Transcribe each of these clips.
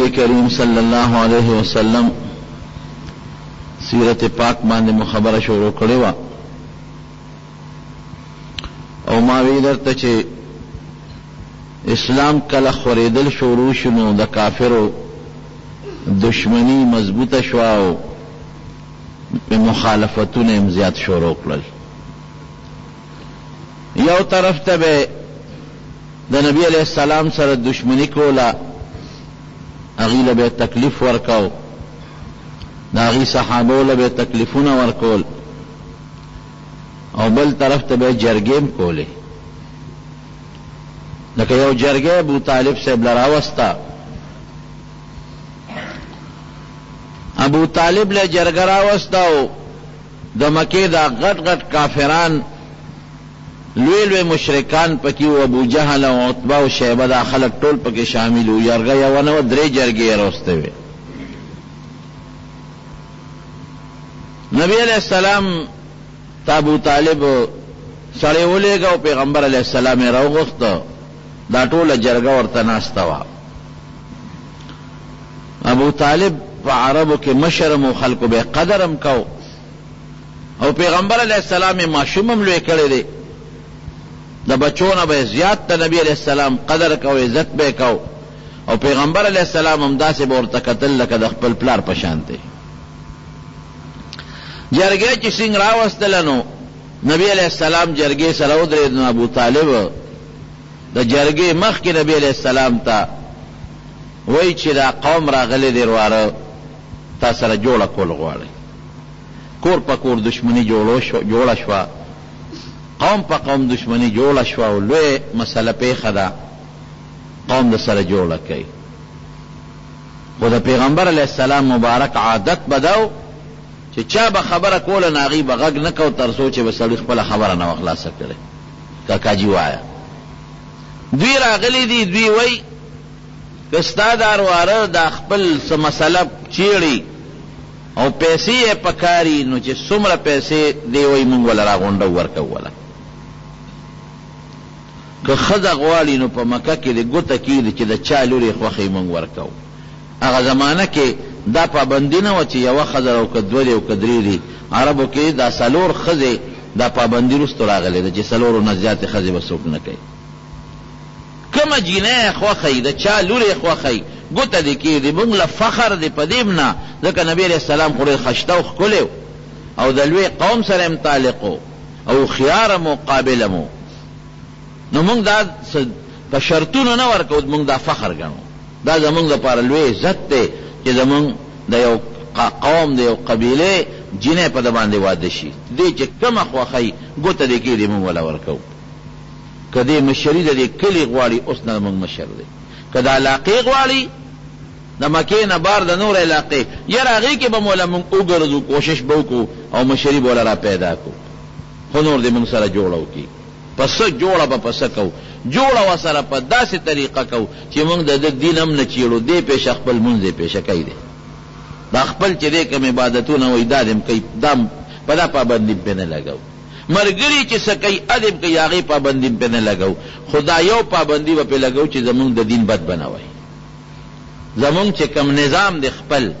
نبی کریم صلی اللہ علیہ وسلم سیرت پاک باندې مخبره شروع کړې وه او ما وی درته چې اسلام کله خورېدل شروع شو نو د کافرو دشمنی مضبوطه شوه او مخالفتونه هم زیات شروع کړل. یو طرف ته به د نبی علیہ السلام سره دشمنی کوله، هغوی له به تکلیف ورکو، د هغوی صحابو له به تکلیفونه ورکول، او بل طرف ته به جرګې هم کولې. لکه یو جرګې ابو طالب صاحب له راوسته، ابو طالب له جرګه راوسته او د مکې دا غټ غټ کافران لوی لوی مشرکان پکې و، ابو جهل او عتبه او شیبه دا خلک ټول پکې شامل و. جرګه یوه نه وه، درې جرګې یې راوستې وې. نبی علیہ السلام ته ابو طالب سړی ولېږه او پیغمبر علیہ السلام یې راوغوښته، دا ټوله جرګه ورته ناسته وه. ابو طالب په عربو کې مشرم او خلکو به قدر هم کو، او پیغمبر علیہ السلام یې ماشوم هم لوی کړی دی، د بچونه به زیات ته نبی علیہ السلام قدر کو، عزت به کو، او پیغمبر علیہ السلام هم داسې به ورته کتل لکه د خپل پلار په شان دی. جرګې چې څنګه راوستله نو نبی علیہ السلام جرګې سره ودرېد، نو ابو طالب د جرګې مخکې نبی علیہ السلام ته وایي چې دا قوم راغلی دی ورواره، تا سره جوړه کول غواړي. کور په کور دشمني جوړه شوه، قوم په قوم دشمنی جوړه شوه او لوی مسله پیښه ده، قوم د سره جوړه کوي. خو د پیغمبر علیہ السلام مبارک عادت به دا و چې چا به خبره کوله نو هغوی به غږ نه کو تر څو چې به سړي خپله خبره نه وه خلاصه کړې. کاکاجي وایه دوی راغلی دي، دوی وایي که ستا دا ورواره دا خپل څه مسله چیړي او پیسې یې پکاري، نو چې څومره پیسې دی وایي موږ وله راغونډه ورکوله. که ښځه غواړي نو په مکه کې د ګوته کېږي چې د چا لور یې خوښوي موږ ورکو. هغه زمانه کې دا پابندي نه وه چې یوه ښځه او که دوه دي او که درې دي. عربو کې دا څلور ښځې دا پابندي وروستو راغلې ده چې څلورو نه زیاتې ښځې به څوک نه کوي. کومه جینۍ یې خوښوي، د چا لور یې خوښوي، ګوته دې کېږي. موږ له فخر دی په دې نه، ځکه نبي علیہ السلام خو ډېر ښایسته او ښکلی او د لوی قوم سره هم تعلق او هوښیار هم او قابل هم، نو موږ دا په شرطونو نه ورکوو، موږ دا فخر ګڼو. دا زموږ لپاره لوی عزت دی چې زموږ د یو قوم د یو قبیلې جینۍ په د باندې واده شي. دې چې کومه خوښوي ګوته دې کېږي موږ وله ورکوو. که دې مشري د دې کلي غواړي، اوس نه موږ مشر دی. که د علاقې غواړي د مکې نه بار د نور علاقې، یاره هغې کې به موله موږ وګرځو، کوشش به وکړو او مشري به وله را پیدا کړو، خو نور دې موږ سره جوړه وکړي. پسه جوړه به پسه کوو، جوړه ورسره په داسې طریقه کوو چې موږ د ده دین هم نه چیړو. دې پیشه خپل مونځ یې پیشه کوي دی، دا خپل چې دی کوم عبادتونه وایي دا دې هم کوي، دا په دا پابندي پې نه لګوو. ملګري چې څه کوي ادب کوي، هغې پابندي پې نه لګوو. خو دا یو پابندي به پې لګوو چې زمونږ د دین بد به نه وایي. زمونږ چې کوم نظام دی خپل،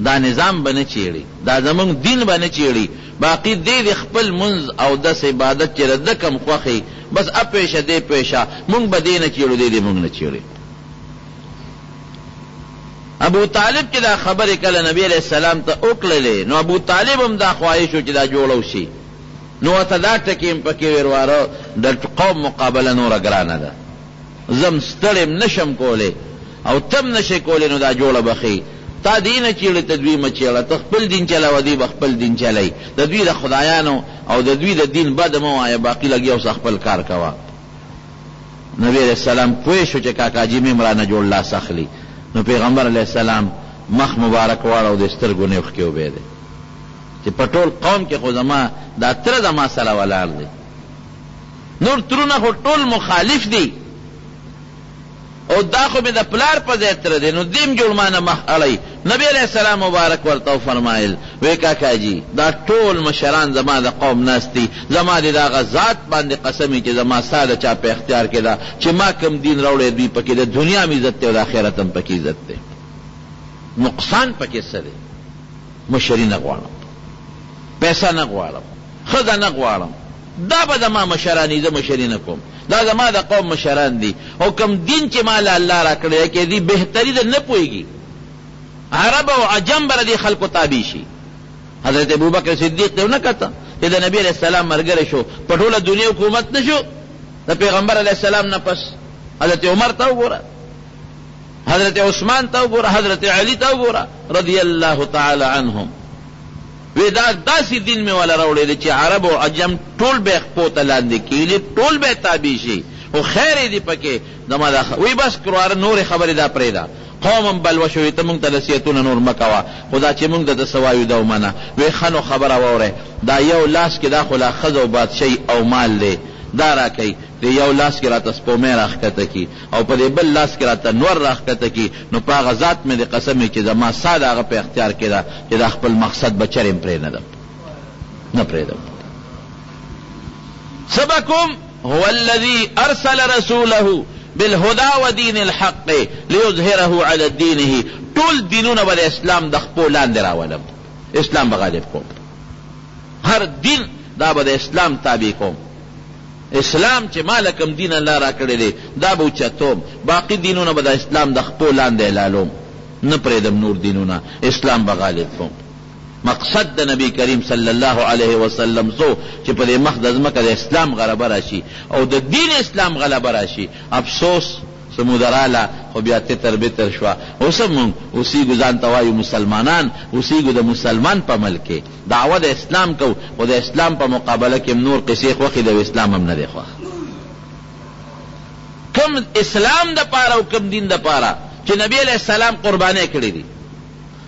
دا نظام به نه چیړي، دا زمونږ دین به نه چیړي. باقي دې د خپل منځ او دس عبادت چې د کم خوښي بس اپیشه دې پیشه، موږ به دې نه چیړو، دې موږ نه چیړي. ابو طالب چې دا خبرې کله نبی علیہ السلام ته وکړلې، نو ابو طالب هم دا خواهش و چې دا جوړه وشي. نو ورته دا ټکي هم پکې ورواره د قوم مقابله نوره ګرانه ده، زم ستړی نشم کولی او تم نشي کولی، نو دا جوړه بخي. تا دین چیړې ته دوی مه چیړه، ته خپل دین چلوه، دوی به خپل دین چلی. د دوی د خدایانو او د دوی د دین بد مه وایه، باقي لګیا اوسه خپل کار کوه. نبی علیہ السلام پوه شو چې کاکاجي مې مرانه جوړ لاس اخلي، نو پیغمبر علیہ السلام مخ مبارک واړه او د سترګو نه اوښکې وبهېدې چې په ټول قوم کې خو زما دا تره زما سره ولاړ دی، نور ترونه خو ټول مخالف دي او دا خو مې د پلار په ځای تره دی، نو دیم جوړ مانه مخ اړی. نبی علیہ السلام مبارک ورته فرمایل، وی کاکاجي دا ټول مشران زما د قوم ناست دي، زما د دغه ذات باندې قسم چې زما ستا د چا په اختیار کې ده چې ما کوم دین راوړی دوی پکې د دنیا هم عزت دی او د آخرت هم پکې عزت دی. نقصان پکې څه دی؟ مشري نه غواړم، پیسه نه غواړم، ښځه نه غواړم، دا به زما مشران دي، زه مشري نه کوم، دا زما د قوم مشران دي. او کم دین چې ما له الله را کړی کې دي بهتري ده نه پوهېږي، عرب او عجم به دې خلکو تابع شي. حضرت ابوبکر صدیق ته ونه کته چې د نبی علیہ السلام ملګری شو، په ټوله دنیا حکومت نه شو، د پیغمبر علیہ السلام نه پس حضرت عمر ته وګوره، حضرت عثمان ته وګوره، حضرت علی ته وګوره رضی الله تعالی عنهم. وی دا داسې دین مې والا راوړی دی چې عرب او عجم ټول به خپو ته لاندې کېږي، ټول به تابع شي، خو خیر یې دي پکې زما دا وی بس کرواره نورې خبرې دا پرېږده، قوم بلوه شوې ته مونږ ته نصیحتونه نور مه کوه، خو دا چې مونږ د څه وایو دا ومنه. وی ښه نو خبره واورئ، دا یو لاس کې دا خو لا ښځه او بادشاهي او مال دی، دا را کوي د یو لاس کې راته سپومۍ راښکته کي او په دې بل لاس کې راته نور راښکته کي، نو په هغه ذات مې د قسم چې زما سا د هغه په اختیار کې ده چې دا خپل مقصد به چرې پرېږدم نه پرېږدم. سبکم هو الذي ارسل رسوله بالهدى ودين الحق ليظهره على دينه. ټول دینونه به د اسلام د خپو لاندې راولم، اسلام به غالب کوم، هر دین دا به د اسلام تابع کوم. اسلام چې ما لکم دین الله را کړی دی دا به اوچتوم، باقي دینونه به د اسلام د خپو لاندې اعلالوم، نه پرېږدم نور دینونه، اسلام به غالب کوم. مقصد د نبی کریم صلی الله علیه وسلم سو چې په دې مخ د ځمکه د اسلام غلبه راشي او د دین اسلام غلبه راشي. افسوس سمو دراله خو بیا تتر بتر شوه. اوس هم اوسیږو ځان ته وایو مسلمانان، اوسیږو د مسلمان په ملک کې دعوه د اسلام کو، خو د اسلام په مقابله کې نور قصې خوښې د اسلام هم نه دی خوښ. کم اسلام د پاره او کم دین د پاره چې نبی علیہ السلام قربانۍ کړې دي،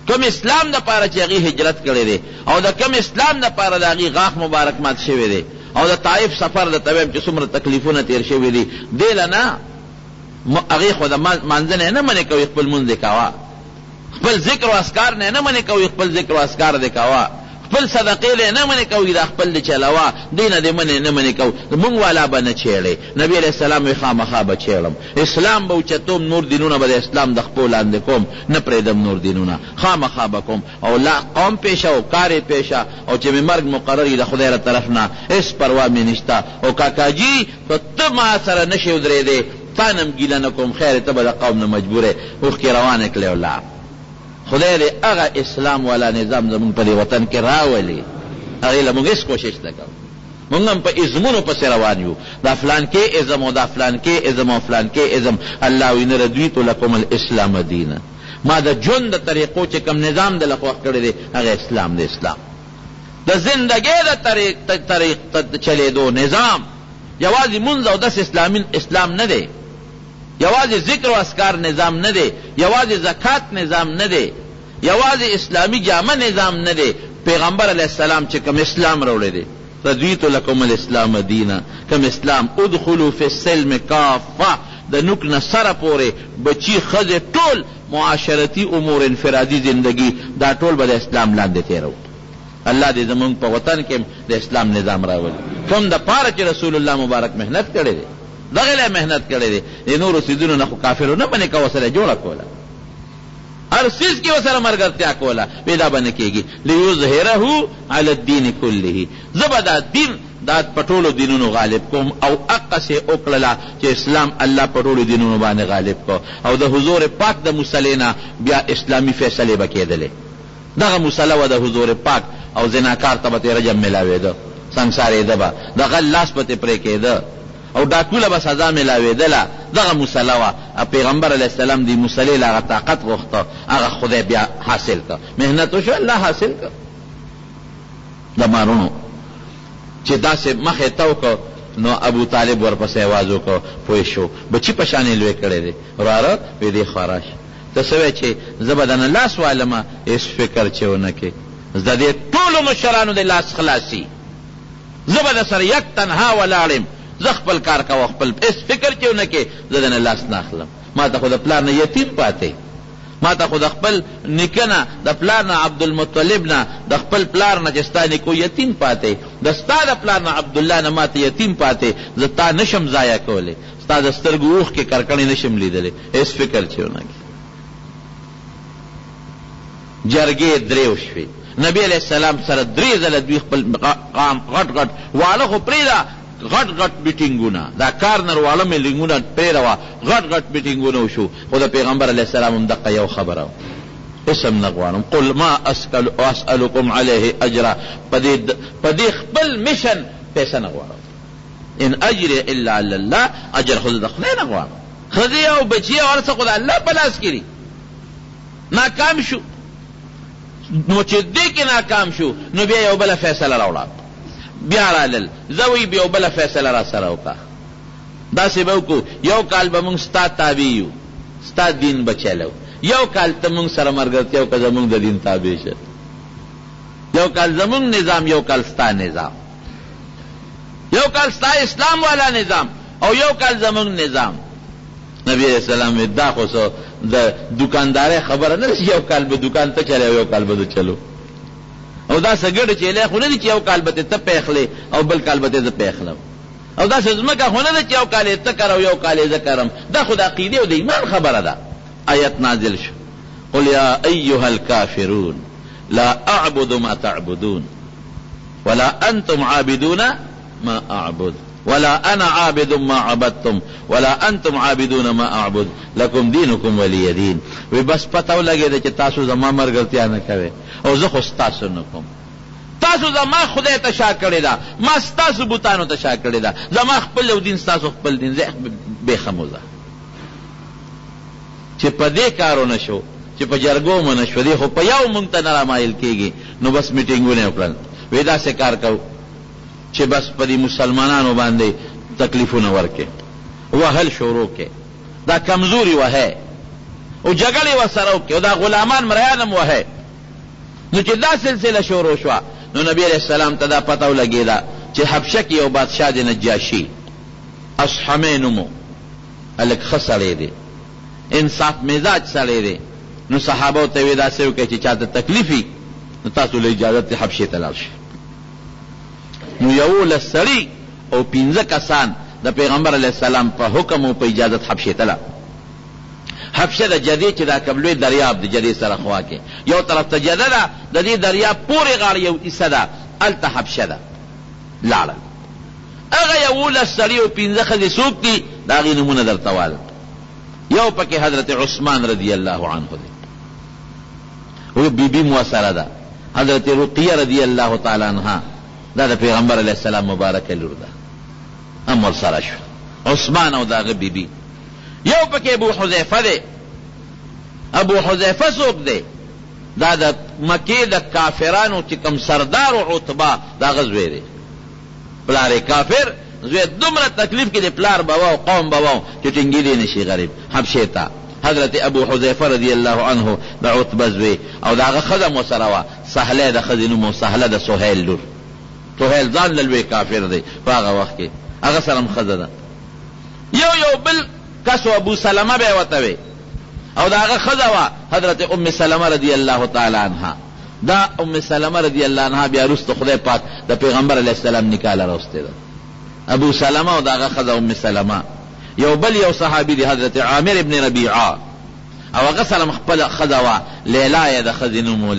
کم اسلام د پاره چې هغې هجرت کړی دی، او د کم اسلام د پاره د هغې غاښ مبارک مات شوی دی، او د طائف سفر د طویب چې څومره تکلیفونه تیر شوي دي، دې له نه هغې خو د مانځنې نه منې کوي، خپل مونځ دې کوه، خپل ذکر و اذکار نه منې کوي، خپل ذکر و اذکار دې کوه، خپل صدقې نه منې کوي، دا خپل دې چلوه، دې نه دې منې نه منې کوي. مونږ والا به نه چېړې، نبي علیہ السلام وی خامخا به چېړم، اسلام به اوچتوم، نور دینونه به د اسلام د خپو لاندې کوم، نه پرېږدم نور دینونه، خامخا به کوم. او لا قوم پیشه او کار پیشه، او چې مې مرګ مقرر وي د خدای له طرف نه هېڅ پروا مې نشته. او کاکاجي که ته ما سره نشې ودرېدې تا نه م ګیله نه کوم، خیر ته به د قوم نه مجبورې اوښکې روانې کړې ولاړ. خدای دې هغه اسلام والا نظام زمونږ په دې وطن کې راولي، هغې له مونږ هېڅ کوشش نه کوو. مونږ هم په ازمونو پسې روان یو، دا فلانکې ازم او دا فلانکې ازم او فلانکې ازم. الله وایي نه رضیت لکم الاسلام دینا، ما د ژوند د طریقو چې کوم نظام دله خوښ کړی دی هغه اسلام دی. اسلام د زندګۍ د طریق چلېدو نظام یوازې مونځ او دس اسلام نه دی، یوازې ذکر و اذکار نظام نه دی، یوازې زکات نظام نه دی، یوازې اسلامی جامه نظام نه دی. پیغمبر علیہ السلام چې کوم اسلام راوړی دی، رضیت لکم الاسلام دینا، کوم اسلام ادخلوا فی السلم کافه، د نوک نه سره پورې بچی ښځې ټول معاشرتی امور انفرادي زندگی دا ټول به د اسلام لاندې تېرو. الله دې زمونږ په وطن کې د اسلام نظام راولي، کوم د پاره چې رسول الله مبارک محنت کړی دی دغه له محنت کړی دی. د نورو څیزونو نه خو کافرو نه باندې که وسره جوړه کوله، هر څیز کې وسره ملګرتیا کوله، پیدا به نه کېږي. لیظهره علی الدین کله، زه به دا دین دا په ټولو دینونو غالب کوم. او اقسې وکړله چې اسلام الله په ټولو دینونو باندې غالب کو، او د حضور پاک د مصلې نه بیا اسلامي فیصلې به کېدلې. دغه مصله وه د حضور پاک، او زناکار ته به ترې رجم میلاوېده، سنګسارېده به، د غل لاس به ترې پرې کېده، او ډاکوله به سزا میلاوېدله. دغه مصله وه. پیغمبر علیه السلام دې مصلې له هغه طاقت غوښته، هغه خدای بیا حاصل که، محنت وشو الله حاصل که. د مارونو چې داسې مخې ته وکړه نو ابو طالب ورپسې اواز وکړه، پوه شو بچي په شانې لوی کړی دی. وراره وی دی ښه راشه، ته څه وایې چې زه به دنه لاس والمه، هېڅ فکر چې ونه کې، زه د دې ټولو مشرانو د لاس خلاصي، زه به د سره یک تنها ولاړم، زه خپل کار کوه، خپل هېڅ فکر چې ونه کې، زه دنه لاس نه اخلم. ما ته خو د پلار نه یتیم پاتې، ما ته خو د خپل نیکه نه، د پلار نه عبدالمطلب نه، د خپل پلار نه چې ستا نیکو یتیم پاتې، د ستا د پلار نه عبدالله نه ما ته یتیم پاتې، زه تا نشم ضایع کولی، ستا د سترګو اوښکې کرکڼې نشم لیدلی، هېڅ فکر چې ونه کې. جرګې درې وشوې. نبی علیہ السلام سره 3 ځله دوی خپل قام غټ غټ واړه خو پرېږده غټ غټ میټینګونه دا کارنر واړه میټینګونه پرېږده غټ غټ میټینګونه وشو. خو د پیغمبر علیه السلام هم دقه یو خبره اسم نه غواړم قل ما اسألکم علیه اجرا په دې خپل میشن پیسه نه غواړم ان اجر الا علی الله اجر خود د خدای نه غواړم. ښځې او بچي او هر څه خو د الله په لاس کې دي. ناکام شو نو چې دې کې ناکام شو نو بیا یو بله فیصله راوړه بیا رالل زه وی بیا یو بله فیصله را سره وکړه داسې به وکړو یو کال به موږ ستا تابع یو ستا دین به چلو یو کال ته موږ سره ملګرتیا وکړه زموږ د دین تابع شه یو کال زموږ نظام یو کال ستا نظام یو کال ستا اسلام والا نظام او یو کال زموږ نظام. نبی علیہ السلام دا خو سو د دکاندارۍ خبره نه ده چې یو کال به دکان ته چلی او یو کال به چلو او دا سګړه چیلی خو نه دي چې یو کال به ته پېخلې او بل کال به زه پېخلم او داسې ځمکه خو نه ده چې یو کال یې ته کر او یو کال یې زه کرم. دا خو د عقیدې او د ایمان خبره ده. آیت نازل شو قل یا ایها الکافرون لا اعبد ما تعبدون ولا انتم عابدون ما اعبد ولا انا عابد ما عبدتم ولا انتم عابدون ما اعبد لكم دينكم ولي دين. وی بس پته ولګېده چې تاسو زما ملګرتیا نه کوئ او زه خو ستاسو نه کوم. تاسو زما خدای ته شا کړې ده ما ستاسو بوتانو ته شا کړې ده. زما خپل یو دین ستاسو خپل دین زه بېخم وزه چې په دې کارو نه شو چې په جرګو مو نه شو دې خو په یو مونږ ته نه رامایل کېږي نو بس میټینګونه یې وکړل. وی داسې کار کوو چې بس په دې مسلمانانو باندې تکلیفونه ورکې وهل شروع کې دا کمزوري وهې او جګړې ورسره وکړې او دا غلامان مریان هم وهې. نو چې دا سلسله شروع شوه نو نبی علیہ السلام ته دا پته ولګېده چې حبشه کې یو بادشاه دی نجاشي اصحمې نومو هلک ښه سړی دی انصاف مزاج سړی دی. نو صحابو ته یې داسې وکړئ چې چاته تکلیف وي نو تاسو له اجازت حبشې ته لاړ شئ. نو 11 سړي او 15 کسان د پیغمبر علیه السلام په حکم او په اجازت حبشې ته لاړ. حبشه د جدې چې دا کوم لوی دریاب د جدې سره خوا کې یو طرف ته جده ده د دې دریاب پورې غاړه یو حصه ده هلته حبشه ده لاړل. هغه 11 سړي او 15 ښځې څوک دي د هغې نومونه درته وایم. یو پکې حضرت عثمان رضی الله عنه دی او بیبي مؤثره ده. حضرت رقیه رضی الله تعالی عنها دا د پیغمبر علیه السلام مبارکه لور ده هم ورسره شو عثمان او د هغه بیبي. یو پکې ابو حذیفه دی. ابو حذیفه څوک دی؟ دا د مکې د کافرانو چې کوم سردار و عتبه د هغه زوی دی. پلار یې کافر زوی دومره تکلیف کې د پلار به و او قوم به و چې ټینګېدی نشي غریب حبشې ته. حضرت ابو حذیفه رضی الله عنه د عتبه زوی او د هغه ښځه مو سره وه سهله د ښځې نوم و سهله د سهیل لور. سهیل ځان له لوی کافر دی په هغه وخت کې هغه سره هم ښځه ده. یو بل کس و ابو سلمه به یې ورته وی او د هغه ښځه وه حضرت ام سلمه رضی الله تعالی عنها. دا ام سلمه رضی الله عنها بیا وروسته خدای پاک د پیغمبر علیه السلام نکاح له راوستې ده. ابو سلمه او د هغه ښځه ام سلمه. یو صحابي دی حضرت عامر ابن ربیعه او هغه سره خپله ښځه وه لیلا یې د ښځې نوم و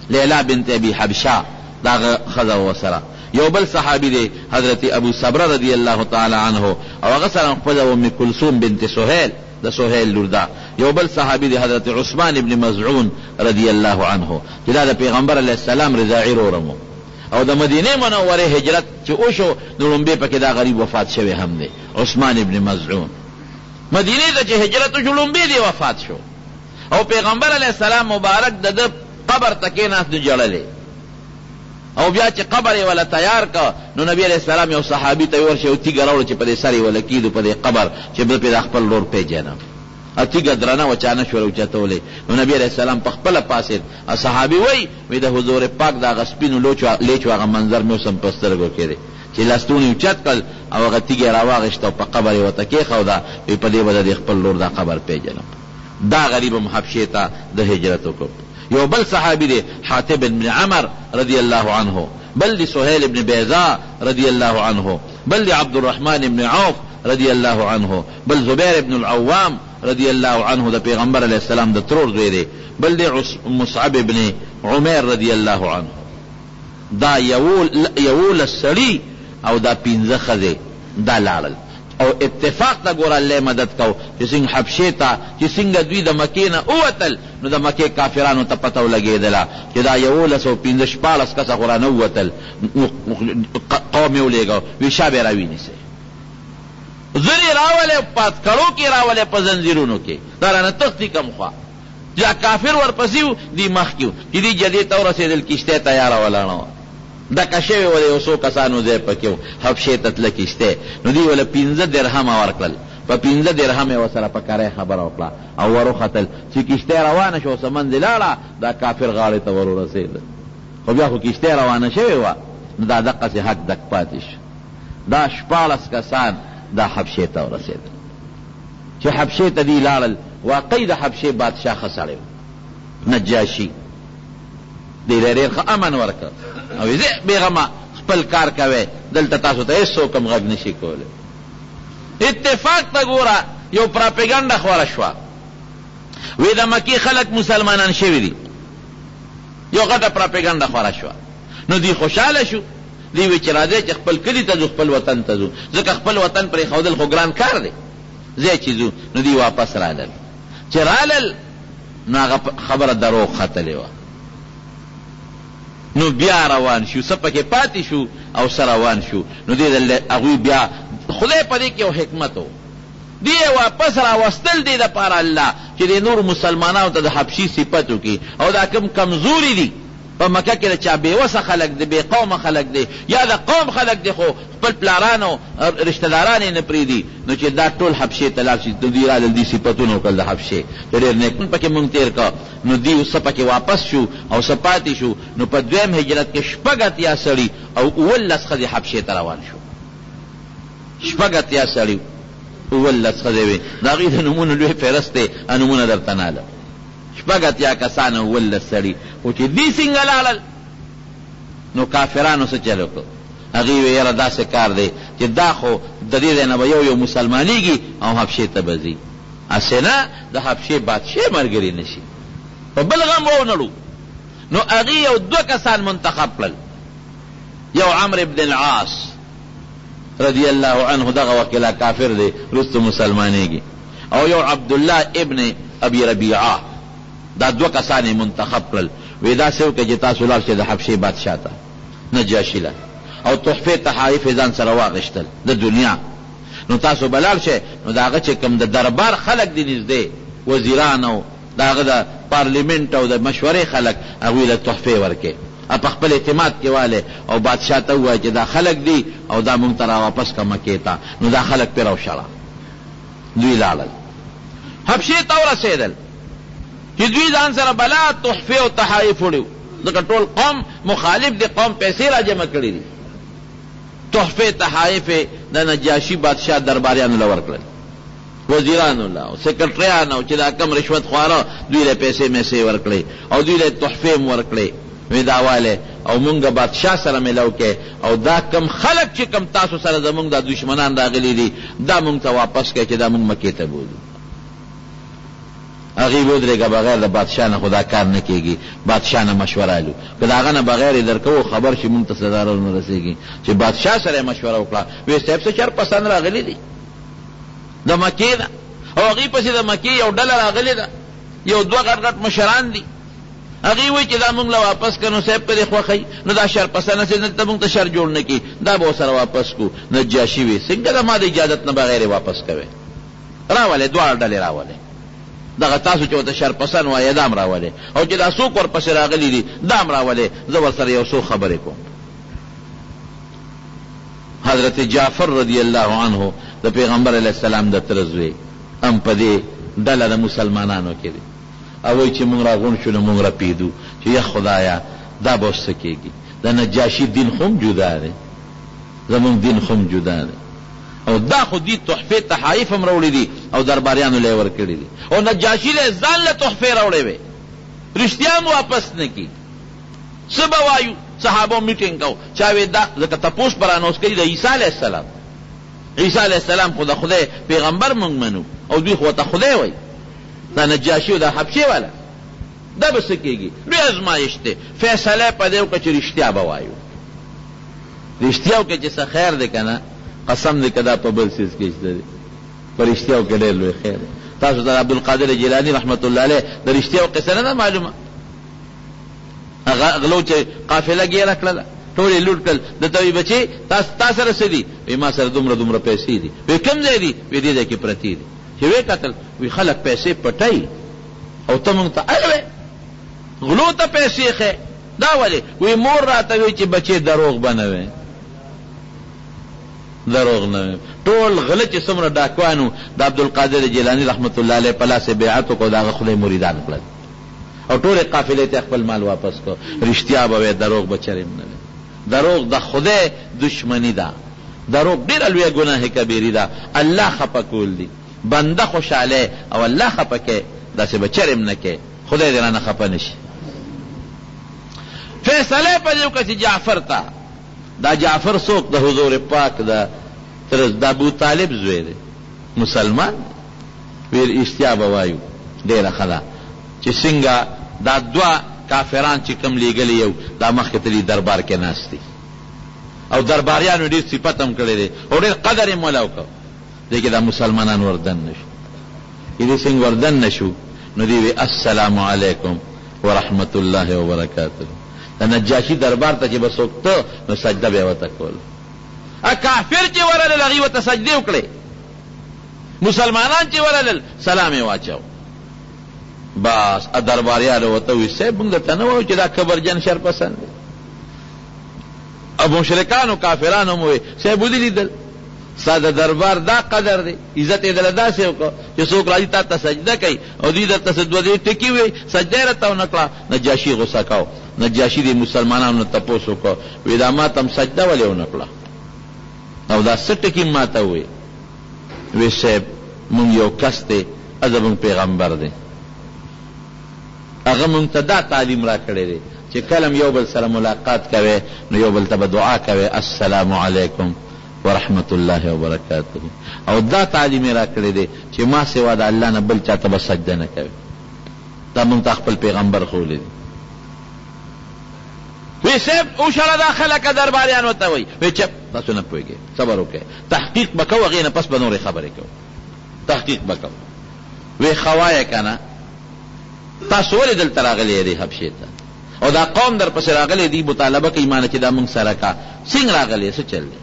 لیلا بنت ابي حبشه د هغه ښځه ورسره. یو بل صحابي دی حضرت ابو صبره رضی الله تعالی عنه او هغه سره خپله ام کلثوم بنت سهیل د سهیل لور ده. یو بل صحابي دی حضرت عثمان ابن مزعون رضی الله عنه چې دا د پیغمبر علیه السلام رضاعي رورم او د مدینه منورې هجرت چې وشو نو لومبې پکې دا غریب وفات شوی هم دی عثمان ابن مزعون. مدینې ته چې هجرت وشو لومبې دی وفات شو او پیغمبر علیه السلام مبارک د ده قبر ته کېناست نو ژړلې او بیا چې قبر یې ولا تیار کا نو نبی علیہ السلام یو صحابي ته ورشه او تیګه راوړه چې په دې سر یې ولا کېدو په دې قبر چې بل پې د خپل لور پیژنه او تیګه درنه وچانه شوله اوچتولې نو نبی علیہ السلام په خپله پاسېد او صحابي وی د حضور پاک د هغه سپینو لیچو هغه منظر مې اوس هم په سترګو کې دی چې لستونې اوچت کړل او هغه تیګه یې راواغېسته او په قبر یې ورته کېښوده وی په دې به د خپل لور دا قبر پیژنم. دا غریب هم حبشې ته د هجرت وکړ. یو بل صحابي دی حاتب بن عمر رضی الله عنه. بل دی سهیل بن بیضاء رضی الله عنه. بل دی عبد الرحمن بن عوف رضی الله عنه. بل زبیر بن العوام رضی اللہ عنہ دا پیغمبر علیہ السلام دا ترور زوی دے، بل دے مصعب ابن عمیر رضی اللہ عنہ. دا یول سڑی او دا پینزه خزے دا لارل او اتفاق تا گورا اللہ مدد کو چی سنگ حبشے تا چی سنگ دوی دا مکی نا اوتل نو دا مکی کافرانو تا پتاو لگے دلا چی دا یولس او پینزش پالس کسا قرآن اوتل قومیو لے گو ویشا بے راوینی سے ذری راولے پات کڑو کی راولے پا زنزیرونو کے دارانا تختی کم خواہ جا کافر ورپسیو دی مخ کیو چی دی جدید اور رسیدل کشتے تیارا ولانو دا کشوی ولی اوسو کسانو زی پکیو حبشی تتل کشتے نو دی ولی 15 درهم ورکلل پا 15 درهم وسر پکاره خبر وکلا او ورو خطل چی کشتے روانه شو سمن دلالا دا کافر غاڑی تا ورو رسید خو بیا خو کشتے روانه شوی وا نو دا دقا سی حق دک پاتش دا شپالس کسان دا حبشی تا ورسید چی حبشی تا دی لالل واقعی دا حبشی بادشاہ خساریو نجاشی دیر ریر خوا امن ورکر او زی بیغما خپل کار کوي دلته تاسو ته هیڅ کم غږ نشي کولی. اتفاق ته ګوره یو پراپیګنډه خوره شوه وی د مکی خلک مسلمانان شوي دي یو غټه پراپیګنډه خوره شوه نو دی خوشحاله شو دی وی چې راځئ چې خپل کلي ته ځو خپل وطن ته ځو ځکه خپل وطن پرې ښودل خو ګران کار دی ځای چې ځو نو دی واپس رالل چې رالل نو هغه خبره دروغ ختلې وه نو بیا روان شو سپکه پاتی شو او سر روان شو نو دې هغوی بیا خدای په دې کې یو حکمت و دې واپس راوستل دې دپاره الله چې دې نور مسلمانانو ته د حبشي صفت وکړي او دا کوم کمزوري دي په مکه کې د چا بېوسه خلک دی بې قومه خلک دی یا د قوم خلک دی خو خپل پلارانو رشتهداران یې نه پرېږدي نو چې دا ټول حبشې ته لاړ شي نو دوی رالل دي صفتونه وکړل د حبشې چې ډېر نیکون پکې مونږ تېر کړه نو دوی څه پکې واپس شو او څه پاتې شو نو په دویم هجرت کې 18 سړي او 19 ښځې حبشې ته روان شو 18 سړي 19 ښځې وې د هغوی د نومونو لوی فهرست دی نومونه درته نالم 18 کسان او 19 سړي خو چې دی څنګه لاړل نو کافرانو څه چل وکړ هغوی وی یاره داسې کار دی چې دا خو د دې ځای نه به یو مسلمانېږي او حبشې ته به ځي هسې نه د حبشې بادشاه ملګري نه شي په بل غم ونړو نو هغوی یو 2 کسان منتخب کړل یو عمرو بن العاص رضی الله عنه دغه وخت لا کافر دی وروسته مسلمانېږي او یو عبدالله ابن ابي ربیعه دا 2 کسان منتخب کړل وی داسې وکړه چې تاسو لاړ شئ د حبشې بادشاه ته نجاشي له او تحفې تحایف ځان سره واغېشتل د دنیا نو تاسو به لاړ شئ نو د هغه چې کوم د دربار خلک دي نږدې وزیران او د هغه د پارلیمنټ او د مشورې خلک هغوی له تحفې ورکړي په خپل اعتماد کې والی او بادشاه ته ووایي چې دا خلک دي او دا مونږ ته راواپس که مکې ته نو دا خلک پرې راوشړه دوی لاړل حبشې ته ورسېدل چې دوی ځان سره بلا تحفې او تحایف وړي ځکه ټول قوم مخالف دی قوم پیسې را جمع کړي دي تحفې تحایف د نجاشي بادشاه درباریانو له ورکړل وزیرانو له او سیکرټریانو چې دا کم رشوت خواره دوی له پیسې میسې ورکړي او دوی له تحفې هم ورکړي وی دا واله او مونږ بادشاه سره ملو کې او دا کم خلق چې کم تاسو سره زمونږ د دشمنان راغلي دي دا مونږ ته واپس کړي چې دا مونږ مکې ته بوځو هغوی ودرېږه بغیر د بادشاه نه خو دا کار نه کېږي بادشاه نه مشوره لو که د هغه نه بغیر یې درکوو خبر شي مونږ ته څه ضرر نه رسېږي چې بادشاه سره یې مشوره وکړه وی صاحب څه چرپسند راغلي دي د مکې نه او هغوی پسې د مکې یو ډله راغلې ده یو 2 غټ غټ مشران دي هغوی وایي چې دا مونږ له واپس که نو صاحب په دې خوښوي نو دا شرپسنه چې دلته مونږ ته شر جوړ نه کړي دا به ورسره واپس کړو نجاشي وي څنګه د ما د اجازت نه بغیر یې واپس کوې راولې 2 ډلې راولې دغه تاسو چې ورته شرپسن وایې دا هم راولې او چې دا څوک ورپسې راغلي دي دا هم راولې زه ورسره یو څو خبرې کوم حضرت جعفر رضی الله عنه د پیغمبر علیه السلام د تره زوی هم په دې ډله د مسلمانانو کې دی او وایي چې مونږ راغونډ شو نو مونږ رپېدو چې یا خدایه دا به اوس څه کېږي د نجاشي دین خو هم جدا دی زمونږ دین خو هم جدا دی او دا خو دې تحفې تحایف هم راوړي دي او درباریانو له یې ورکړي دي او نجاشي له ځان له تحفې راوړې وې رښتیا هم واپس نه کړي څه به وایو صحابو میټینګ کو چا وی دا ځکه تپوس پر انوس کوي د عیسی علیه السلام عیسی علیہ السلام خو د خدای پیغمبر مونږ منو او دوی خو ته خدای وای دا نجاشي او دا حبشي والا دا به څه کېږي لوی ازمایش دی فیصله په دې وکړه چې رښتیا به وایو رښتیا وکړه چې څه خیر دی که نه قسم دی که دا په بل څیز کې شته دی په رښتیا وکړه ډېر لوی خیر دی تاسو ته عبدالقادر جیلاني رحمت الله علیه د رښتیاو قصه نه ده معلومه هغه غلو چې قافله ګیره کړله ټول یې لوټ کړل درته وایي بچې تا سره څه دي وایي ما سره دومره پیسې دي وایي کوم ځای دي وایي دې ځای کې پرتې دي چې ویې کتل وایي خلک پیسې پټوي او ته مونږ ته اړوې غلو ته پیسې ښې دا ولې وایي مور راته وایي چې بچې دروغ به نه وی دروغ نه ټول غله چې څومره ډاکوانو د عبدالقادر جیلاني رحمت الله علیه په لاس یې بیعت وکړو د هغه خدای مریدان کړل او ټولې قافلې ته خپل مال واپس کړو رښتیا به وی دروغ به چرېم نه وی دروغ د خدای دشمنی ده دروغ ډېره لویه ګناه کبیري ده الله خفه کول دي بنده خوشحاله او الله خفه کې داسې به چرېم نه کې خدای دې رانه خفه نشي فیصله په دې وکړه چې جعفر ته دا جعفر څوک د حضور پاک د ابو طالب زوی دی مسلمان ویل اشتیا به وایو ډېره ښه ده چې څنګه دا دوه کافران چې کم لیږلي یو دا مخکې تلي دربار کې ناست دي او درباریانو ډېر صفت هم کړی دی او ډېر قدر یې مولا وکړ دی کې دا مسلمانان وردن نشو دې څنګه وردن نشو نو دی وی السلام علیکم ورحمت الله وبرکاته د نجاشي دربار ته چې به څوک ته نو سجده به یې ورته کول کافر چې ورلل هغوی ورته سجدې وکړې مسلمانان چې ورلل سلام یې واچو بس درباریانو ورته وویل صاحب موږ درته نه وایو چې دا کبرجن شرپسند دی او مشرکانو کافرانو مو وایي صاحب ودې لیدل ستا د دربار دا قدر دی عزت یې دله داسې وکړه چې څوک راځي تا ته سجده کوي او دوی درته څه دوه درې ټکي وایي سجده یې راته ونه کړه نجاشي غوسه کو نجاشي د مسلمانانو تپوس وکړه وایي دا ما ته هم سجده ولې ونه کړه او دا څه ټکي ما ته وایي وایي صاحب مونږ یو کس دی زمونږ پیغمبر دی هغه مونږ ته دا تعلیم را کړی دی چې کله یو بل سره ملاقات کوي نو یو بل ته به دعا کوي السلام علیکم ورحمت الله وبرکاته او دا تعلیم را کړی دی چې ما سوا د الله نه بل چاته به سجده نه کوي دا مونږ ته خپل پیغمبر ښوولی دی وی صاحب اوشړه دا خلکه درباریانو ته وایي وی چپ تاسو نه پوهېږئ صبر وکړئ تحقیق به کوو هغې نه پس به نورې خبرې کوو تحقیق به کوو وی ښه وایه که نه تاسو ولې دلته راغلی دی حبشې ته او دا قوم در پسې راغلی دی مطالبه کوي مانه چې دا مونږ سره کا څنګه راغلی څه چل دی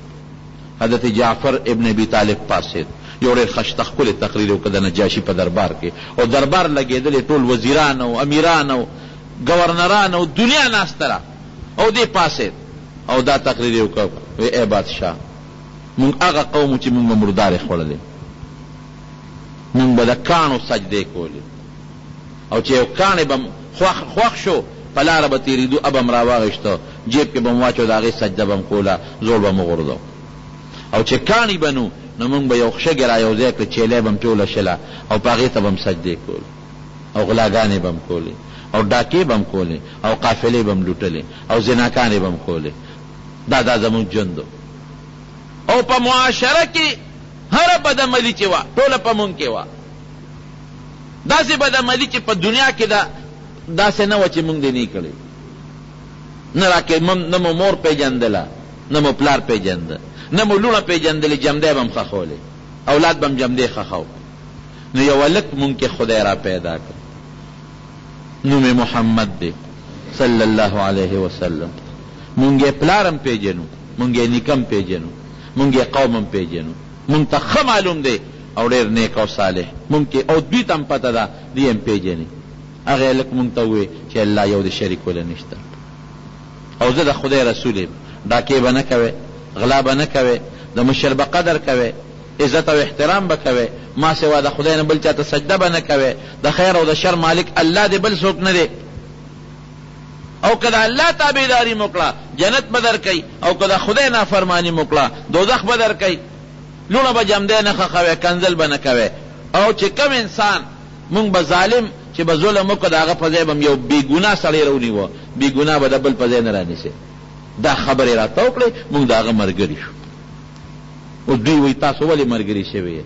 حضرت جعفر ابن ابي طالب پاسید یو ډېر خشته ښکلی تقریر وکړه د نجاشي په دربار کې او دربار لګېدلې ټول وزیران او امیران او گورنران او دنیا ناسته را او دې پاسید او دا تقریر یې وکړ وی ای بادشاه مونږ هغه قوم چې مونږ به مردارې خوړلې مونږ به د کاڼو سجدې کولې او چې یو کاڼې به خوښ شو په لاره به تېرېدو اب هم راواغېشته جیب کې به م واچو د هغې سجده به م کوله زوړ به م غورځو او چې کاڼي به نو مونږ به یو شګې را یو ځای کړې چیلی به م ټوله شله او په هغې ته به م سجدې کول او غلاګانې به م کولې او ډاکې به م کولې او قافلې به م لوټلې او زناکانې به م کولې دا زمونږ ژوند او په معاشره کې هره بدعملي چې وه ټوله په مونږ کې وه داسې بدعملي چې په دنیا کې داسې نه وه چې مونږ دې نه کړې نه مو مور پیژندله نه مو پلار پیژنده نه مو لوڼه پیژندلې جمدی به م ښخولې اولاد به م جمدی ښخو نو یو هلک مونږ کې خدای را پیدا کړ نوم محمد دی صلی الله علیه وسلم مونږ یې پلار هم پیژنو مونږ یې نیکه هم پیژنو مونږ یې قوم هم پیژنو مونږ ته ښه معلوم دی او ډېر نیک او صالح مونږ کې او دوی ته هم پته ده دوی هم پیژني هغې هلک مونږ ته ووایي چې الله یو د شریک وله نشته او زه د خدای رسول یم ډاکې به نه کوې غلا به نه کوې د مشر به قدر کوې عزت او احترام به کوې ما سوا د خدای نه بل چاته سجده به نه کوې د خیر او د شر مالک الله دی بل څوک نه دی او که د الله تابعداري مو کړه جنت به در کوي او که د خدای نافرماني مو کړه دوزخ به در کوي لوڼه به جمدی نه ښخوې کنځل به نه کوې او چې کم انسان مونږ به ظالم چې به ظلم وکړه د هغه په ځای به م یو بېګناه سړی راونیوه بېګناه به د بل په ځای نه رانیسې دا خبرې راته وکړې مونږ د هغه ملګري شو او دوی وی تاسو ولې ملګري شوي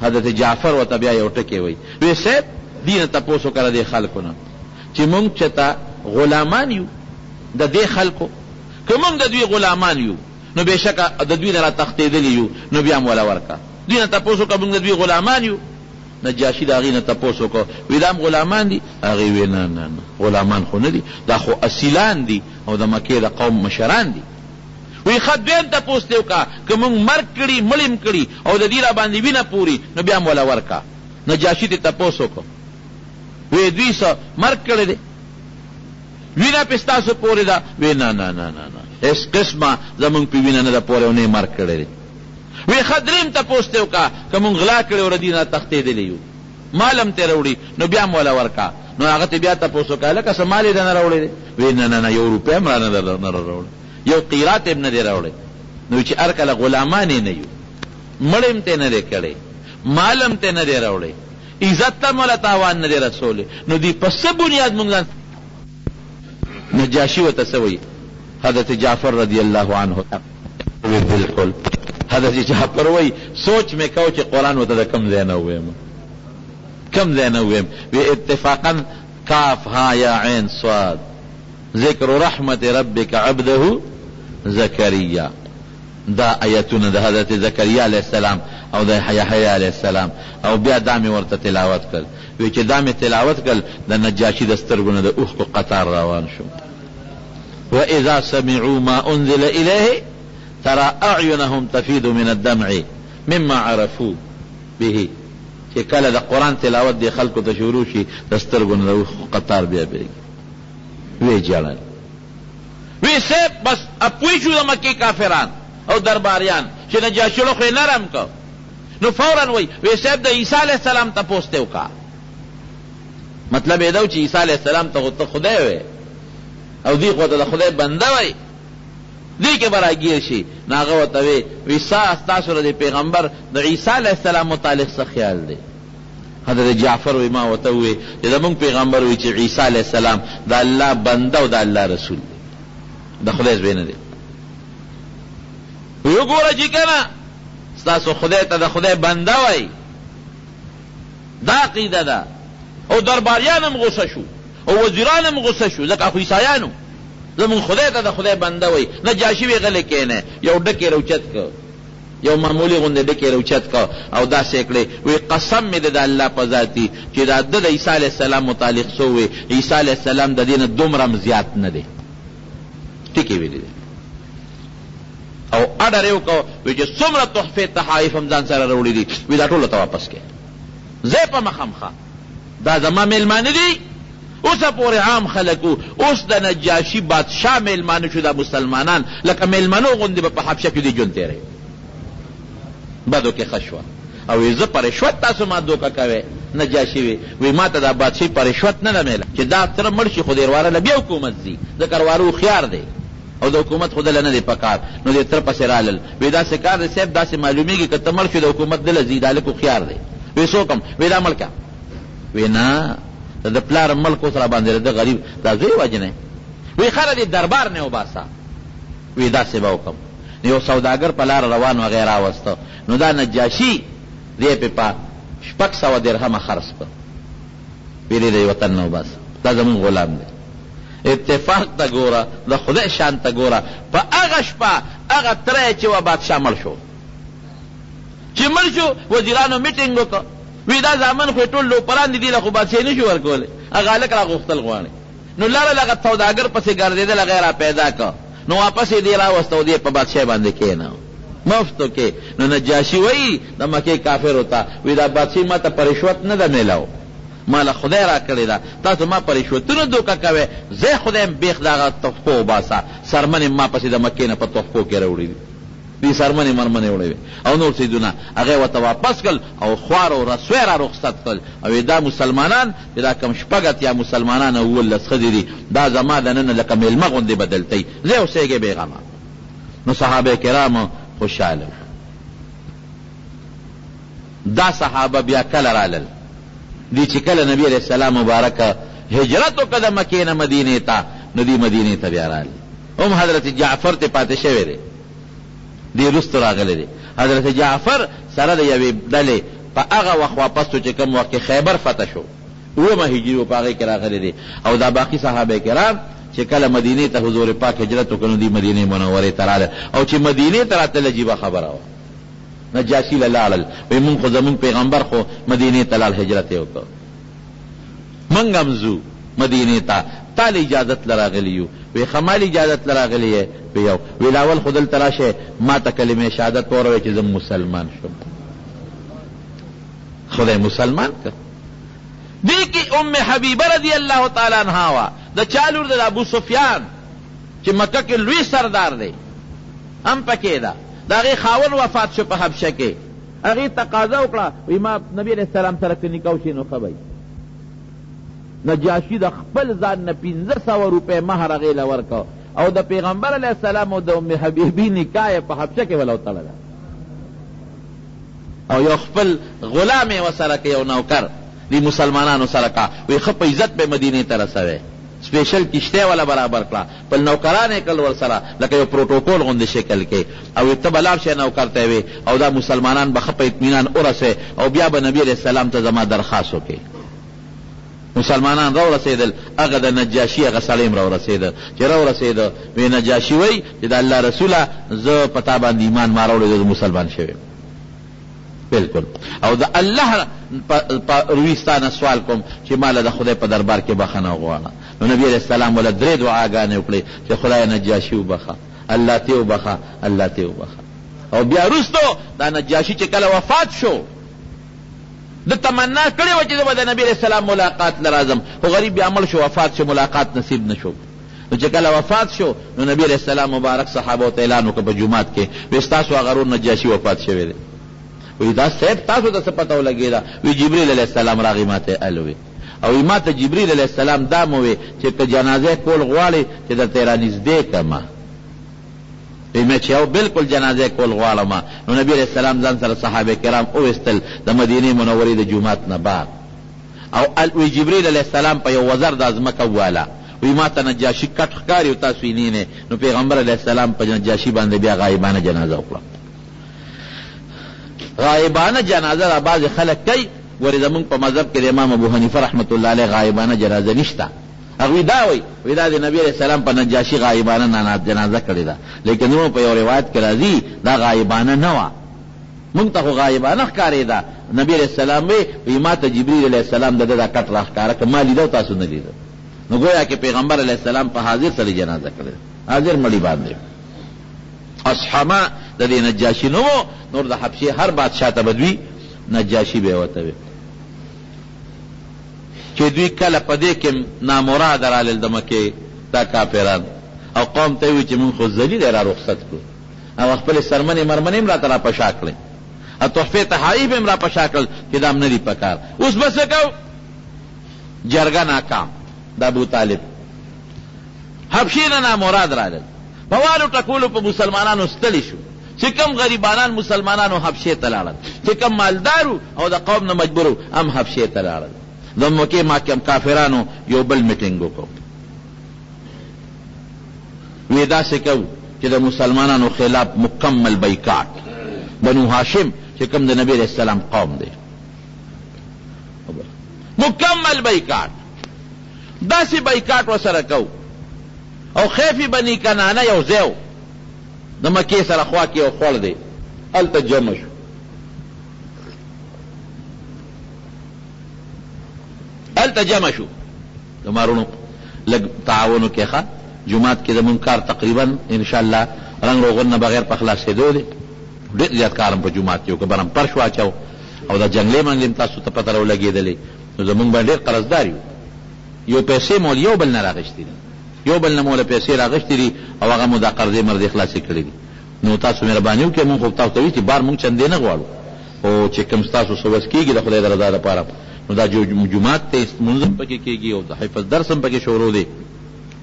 حضرت جعفر ورته بیا یو ټکی وی وی صاحب دینه تپوس وکړه دې خلکو نه چې مونږ چېرته غلامان یو د دې خلکو که مونږ د دوی غلامان یو نو بېشکه د دوی نه را تښتېدلي یو نو بیا م وله ورکه دوی نه تپوس وکړه مونږ د دوی غلامان یو نجاشي د هغې نه تپوس وکړه وی دا هم غلامان دي هغې وی نه نه نه غلامان خو نه دي دا خو اصیلان دي او د مکې د قوم مشران دي وی ښه دویم تپوس دې وکړه که مونږ مرګ کړي مړیم کړي او د دې را باندې وینه پوري نو بیا م وله ورکه نجاشي ته تپوس وکړه وی دوی څه مرګ کړی دی وینه پې ستاسو پورې ده وی نه نه نه نه نه هېڅ قسمه زمونږ پې وینه نه ده پورې او نه یې مرګ کړی دی وی ښه درېیم تپوس دې وکړه که مونږ غلا کړې او له دې نه تښتېدلي یو مال هم ترې راوړي نو بیا م وله ورکه نو هغه ته بیا تپوس وکړه هلکه څه مال یې نه راوړی دی وی نه نه نه یو روپۍ هم رانه راوړی یو قیرات هم نه دی راوړی نو چې هر کله غلامان یې نه یو مړ هم ته نه دی کړی مال هم ته نه دی راوړی عزت ته مولا تاوان نه دی رسولی نو دی په څه بنیاد مونږ ځان نجاشي ورته څه وایي حضرت جعفر رضی الله عنه بالکل حضرت جعفر وایي سوچ مې کو چې قرآن ورته د کوم ځای نه وویم کوم ځای نه وویم وی اتفاقا کاف ها یا عین صاد ذکر رحمت ربک عبده زکریا دا آیتونه د حضرت زکریا علیه السلام او د یحیی علیه السلام او بیا دا مې ورته تلاوت کړ وی چې دا مې تلاوت کړ د نجاشي د سترګو نه د اوښکو قطار روان شو واذا سمعوا ما انزل الیه ترى اعینهم تفیض من الدمع مما عرفوا به چې کله د قرآن تلاوت دی خلکو ته شروع شي د سترګو نه د اوښکو قطار بیا بیږي وی جړل وی صاحب بس اپوی شو د مکې کافران او درباریان چې نجاشي خو یې نرم که نو فوراً وی صاحب د عیسی علیه السلام تپوس ته وکړه مطلب یې دا و چې عیسی علیه السلام ته خدای وی او دی خو ته د خدای بنده وی دی کې به راګیر شي نو هغه ورته وی ستاسو د پیغمبر د عیسی علیه السلام متعلق څه خیال دی حضرت جعفر وی ما ورته ووی چې زمونږ پیغمبر وی چې عیسی علیه السلام د الله بنده او د الله رسول دی د خدای زوی نه دی وی وګوره چې که نه ستاسو خدای ته د خدای بنده وی دا عقیده ده او درباریان هم غصه شو او وزیران هم غصه شو ځکه خو عیسایانو زمون خدای ته د خدای بنده وی نجاشي وی غلی کینه یو ډکې روچت که یو معمولی غوندې ډکې روچت که او داسې کړې وی قسم مې د الله په ذاتي چې دا د عیسی علیه السلام متعلق څه وی عیسی علیه السلام د دې نه دومره هم زیات نه دی ټکې ویلي دی او اډر یې وکړو وی چې څومره تحفې تحایف هم ځان سره راوړي دي وی دا ټولو ته واپس کړې زه په مخامخه دا زما میلمانه دي اوسه پورې عام خلکو اوس د نجاشي بادشاه میلمانه شو د مسلمانان لکه میلمنو غوندې به په حبشه کې دی ژوند تېری بدو کې ښه شوه او زه په رشوت تاسو ما دوکه کوئ نجاشي وی ما ته دا بادشاهي په رشوت نه ده میله چې دا تره مړ شي خو دېرواره له بیا حکومت ځي ځکه رواره هوښیار دی او د حکومت خو دله نه دی پکار نو دې تره پسې رالل وی داسې کار دی صاحب داسې معلومیږي که ته مړ شي د حکومت دله ځي دا لږ هوښیار دی وی څوک هم وی دا ملکه وی نه د پلار ملک اوس را باندې د غریب دا زوی وجنی وی خره دې دربار نه وباسه وی داسې به وکړم یو سوداګر په لاره روان و هغې راوسته نو دا نجاشي دې پې په 600 درهمه خرڅ کړ ویلې د وطن نه وباسه دا زمونږ غلام دی اتفاق ته ګوره د خدای شان ته ګوره په هغه شپه هغه تره چې و بادشاه مړ شو چې مړ شو وزیرانو میټینګ وکړ وی دا زامن خو ټول لوپران دي له خو بادشاهي نه شو ورکولی هغه هلک راغوښتل غواړي نو لاړل هغه سوداګر پسې ګرځېدل هغه را پیدا کړ نو واپس یې دې راوسته او دې په بادشاهۍ باندې کښېناو مفتو کې نو نجاشي وایي د مکې کافرو ته وی دا بادشاهي ما ته په رشوت نه ده میلاو ما له خدای را کړې ده تاسو ما په رشوتونو دوکه کوئ زه خدای م بیخ د هغه تحفو وباسه سرمنې ما پسې د مکې نه په تحفو کې راوړي دي دې سرمنې مرمنې وړې او نور څیزونه هغې ورته واپس کړل او خوار او رسوی را رخصت کړل او دا مسلمانان چې دا کم شپږ اتیا مسلمانان او 11 ښځې دي دا زما د نن لکه میلمه غوندې بدلتی زه اوسېږې بېغمه نو صحابه کرامو خوشحاله دا صحابه بیا کله رالل دی چې کله نبی علیہ السلام مبارکه هجرت وکړه د مکې نه مدینې ته نو دی مدینې ته بیا رالل هم حضرت جعفر ته پاتې شوی دی دی رستو راغلی دی حضرت جعفر سره د یوې ډلې په هغه وخت واپس شو چې کوم وخت کې خیبر فتح شو، 9 هجري په هغې کې راغلی دی. او دا باقي صحابه کرام چې کله مدینې ته حضور پاک هجرت وکړ نو دوی مدینې منورې ته راغله، او چې مدینې ته راتلل عجیبه خبره وه. نجاشي له لاړل، وایي مونږ خو زمونږ پیغمبر خو مدینې ته لاړ، هجرت یې وکړ، مونږ هم ځو مدینې ته، تا له اجازت له راغلي یو. وایي ښه ما له اجازت له راغلی یې؟ وایي یو. وایي اول خو دلته راشئ ما ته کلمې شهادت وروئ چې زه مسلمان شم. خدای مسلمان کړ. دی کې ام حبیبه رضی الله تعالی عنها وا، د چا لور د ابو سفیان چې مکه کې لوی سردار دی هم پکې ده. د هغې خاون وفات شو په حبشه کې، هغې تقاضا وکړه، وایي ما نبي علیه السلام سره که نکاح وشي نو ښه به نجاشي د خپل ځان نه 1500 روپۍ مهر هغې له ورکړه، او د پیغمبر علیه السلام او د ام حبیبي نکاح یې په حبشه کې وله وتړله، او یو خپل غلام یې ورسره که یو نوکر دی مسلمانانو سره کا. وی ښه په عزت به مدینې ته رسوی، سپیشل کشتی والا برابر کړه، بل نوکران یې کړل ورسره لکه یو پروټوکول غوندې شکل کې، او ته به لاړ شې نوکر ته وی، او دا مسلمانان به ښه په اطمینان ورسوی، او بیا به نبي علیه السلام ته زما درخواست وکړي. مسلمانان را ورسېدل، هغه د نجاشي هغه سړی هم را ورسېده چې را ورسېده. وی نجاشي وی چې د الله رسوله زه په تا باندې ایمان ما راوړی، زه مسلمان شوی بالکل، او د الله روی ستانه سوال کوم چې ماله د خدای په دربار کې بخښنه وغواړه. نو نبي علیه السلام وله 3 دعاګانې وکړې چې خدای نجاشي وبخه، الله ته وبخه، الله ته وبخه. او بیا وروستو دا نجاشي چې کله وفات شو، د تمنا کړې وه چې زه به د نبي علیه السلام ملاقات له راځم، خو غریب بیا عمل شو وفات شو، ملاقات نصیب نه شو. نو چې کله وفات شو نو نبي علیه السلام مبارک صحابو ته اعلان وکړ په جومات کې، وایي ستاسو هغه ورور نجاشي وفات شوی دی. وی دا صاحب تاسو ته څه پته ولګېده؟ وی جبریل علیه السلام راغی ما ته الوی، او ما ته جبریل علیه السلام دا مووی چې که جنازه کول غواړې چې درته یې رانږدې کړمه. وی مې چې یو بالکل جنازه کول غواړم. نو نبي علیه السلام ځان سره صحابه کرام وویستل د مدینې منورې د جومات نه بار، او وی جبریل علیه السلام په یو وزر د ځمکه وواله، وی ما ته نجاشي کټ ښکاري او تاسو یې نه. نو پیغمبر علیه السلام په نجاشي باندې بیا غایبانه جنازه وکړه. غایبانه جنازه را بعض خلک کوي، ورې زمونږ په مذهب کې د امام ابو حنیفه رحمت الله علیه غایبانه جنازه نشته. هغوی دا وایي دا د نبي علیه السلام په نجاشي غایبانه جنازه کړې ده، لیکن زمونږ په یو روایت کې راځي دا غایبانه نه وه، مونږ ته خو غایبانه ښکارېده. نبي علیه السلام وایي ما ته جبریل علیه السلام د ده دا کټ را ښکاره که ما لیده تاسو نه لیده. نو گویا کې پیغمبر علیه السلام په حاضر سره جنازه کړې، حاضر مړي باندې. اصحما د دې نجاشي نو نور د حبشې هر بادشاه ته بدوي نجاشي به ورته وي چې دوی کله په دې کې نامراده رالل د مکې دا کافران، او قوم ته وي چې مونږ خو ذلیل را رخصت کړو، او خپلې سرمنې مرمنې هم راته را پشا کړې، او تحفې تحایف هم را پشا کړل چې دا هم نه دي پکار. اوس به څه کوو؟ جرګه ناکام د ابو طالب، حبشې نه نامراد رالل، په والو ټکولو په مسلمانانو ستړي شو چې کم غریبانان مسلمانانو حبشې ته لاړل، چې کم مالدارو او د قوم نه مجبورو هم حبشې ته لاړل. د مکې محکم کافرانو یو بل میټینګ وکړو، وی داسې کوو چې د مسلمانانو خلاف مکمل بایکاټ. بنو هاشم چې کم د نبي علیه السلام قوم دی، مکمل بایکاټ، داسې بایکاټ ورسره کوو. او خیفی بنی کنانه یو ځای د مکې سره خوا کې یو خوړ دی، هلته جمع شو. هلته جمع شو د مارونو لږ تعاون وکړئ ښه. جومات کې زمونږ کار تقریبا انشاءالله رنګ روغن نه بغیر په خلاصېدو دی. ډېر زیات کار هم په جومات کې وکړه، برم پرش واچو او دا جنګلې منګلې هم تاسو ته پته راولګېدلې. نو زمونږ باندې ډېر قرضدار یو، یو پیسې مول یو بل نه راغشتې دي، یو بل نه موله پیسې راغشتې دي، او هغه مو دا قرضې مرضې خلاصې کړې دي. نو تاسو مهرباني وکړئ، مونږ خو تاسو ته وایي چې بار مونږ چندې نه غواړو، او چې کوم ستاسو څه وس کېږي د خدای د رضا لپاره، نو دا جومات ته لمونځ هم پکې کېږي، او د حفظ درس هم پکې شروع دی،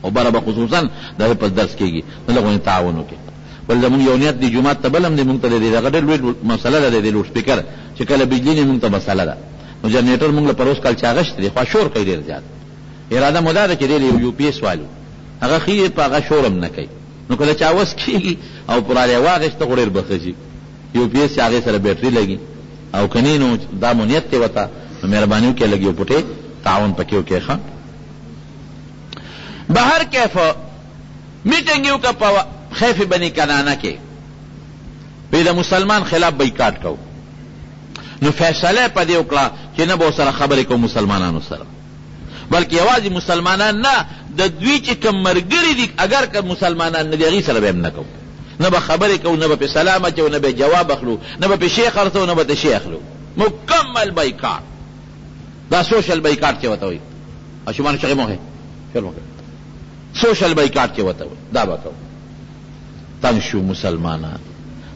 او بره به خصوصا د حفظ درس کېږي. نو لږ غونې تعاون وکړئ. بل زمونږ یو نیت دی جومات ته بل هم دی، مونږ ته د دغه ډېر لوی مسله ده د لوډ سپیکر چې کله بجلي نه مونږ ته مسله ده. نو جنریټر مونږ له پر اوس کال چې اغشت دی، خو شور کوي ډېر زیات. اراده مو دا ده چې ډېر یو پی ایس والو هغه ښي په هغه شور هم نه کوي. نو کله چې اوس کېږي او پرالی واغېسته خو ډېر به ښه شي، یو پیس چې هغې سره بیټري لګي او کنی نو دا مونیت دی وته نو مهرباني وکړئ لږ یو پټې تعاون پکې وکړئ ښه. بهر کیف میټنګ یې وکړه په خیف بني کنانه کې وی د مسلمان خلاف بایکاټ کو نو فیصله په دې وکړه چې نه به سره خبرې کوو مسلمانانو سره بلکې یوازې مسلمانان نه د دوی چې کوم ملګري دي اگر که مسلمانان نه دي هغې سره به هم نه کوو نه به خبرې کوو نه به پې سلام اچو نه به جواب اخلو نه به پې شی خرڅو نه به ته شی اخلو مکمل بایکاټ دا سوشل بایکاټ چې ورته وایي اشومان شغې موخې سوشل بایکاټ چې ورته وایي دا به کوو. تنګ شو مسلمانان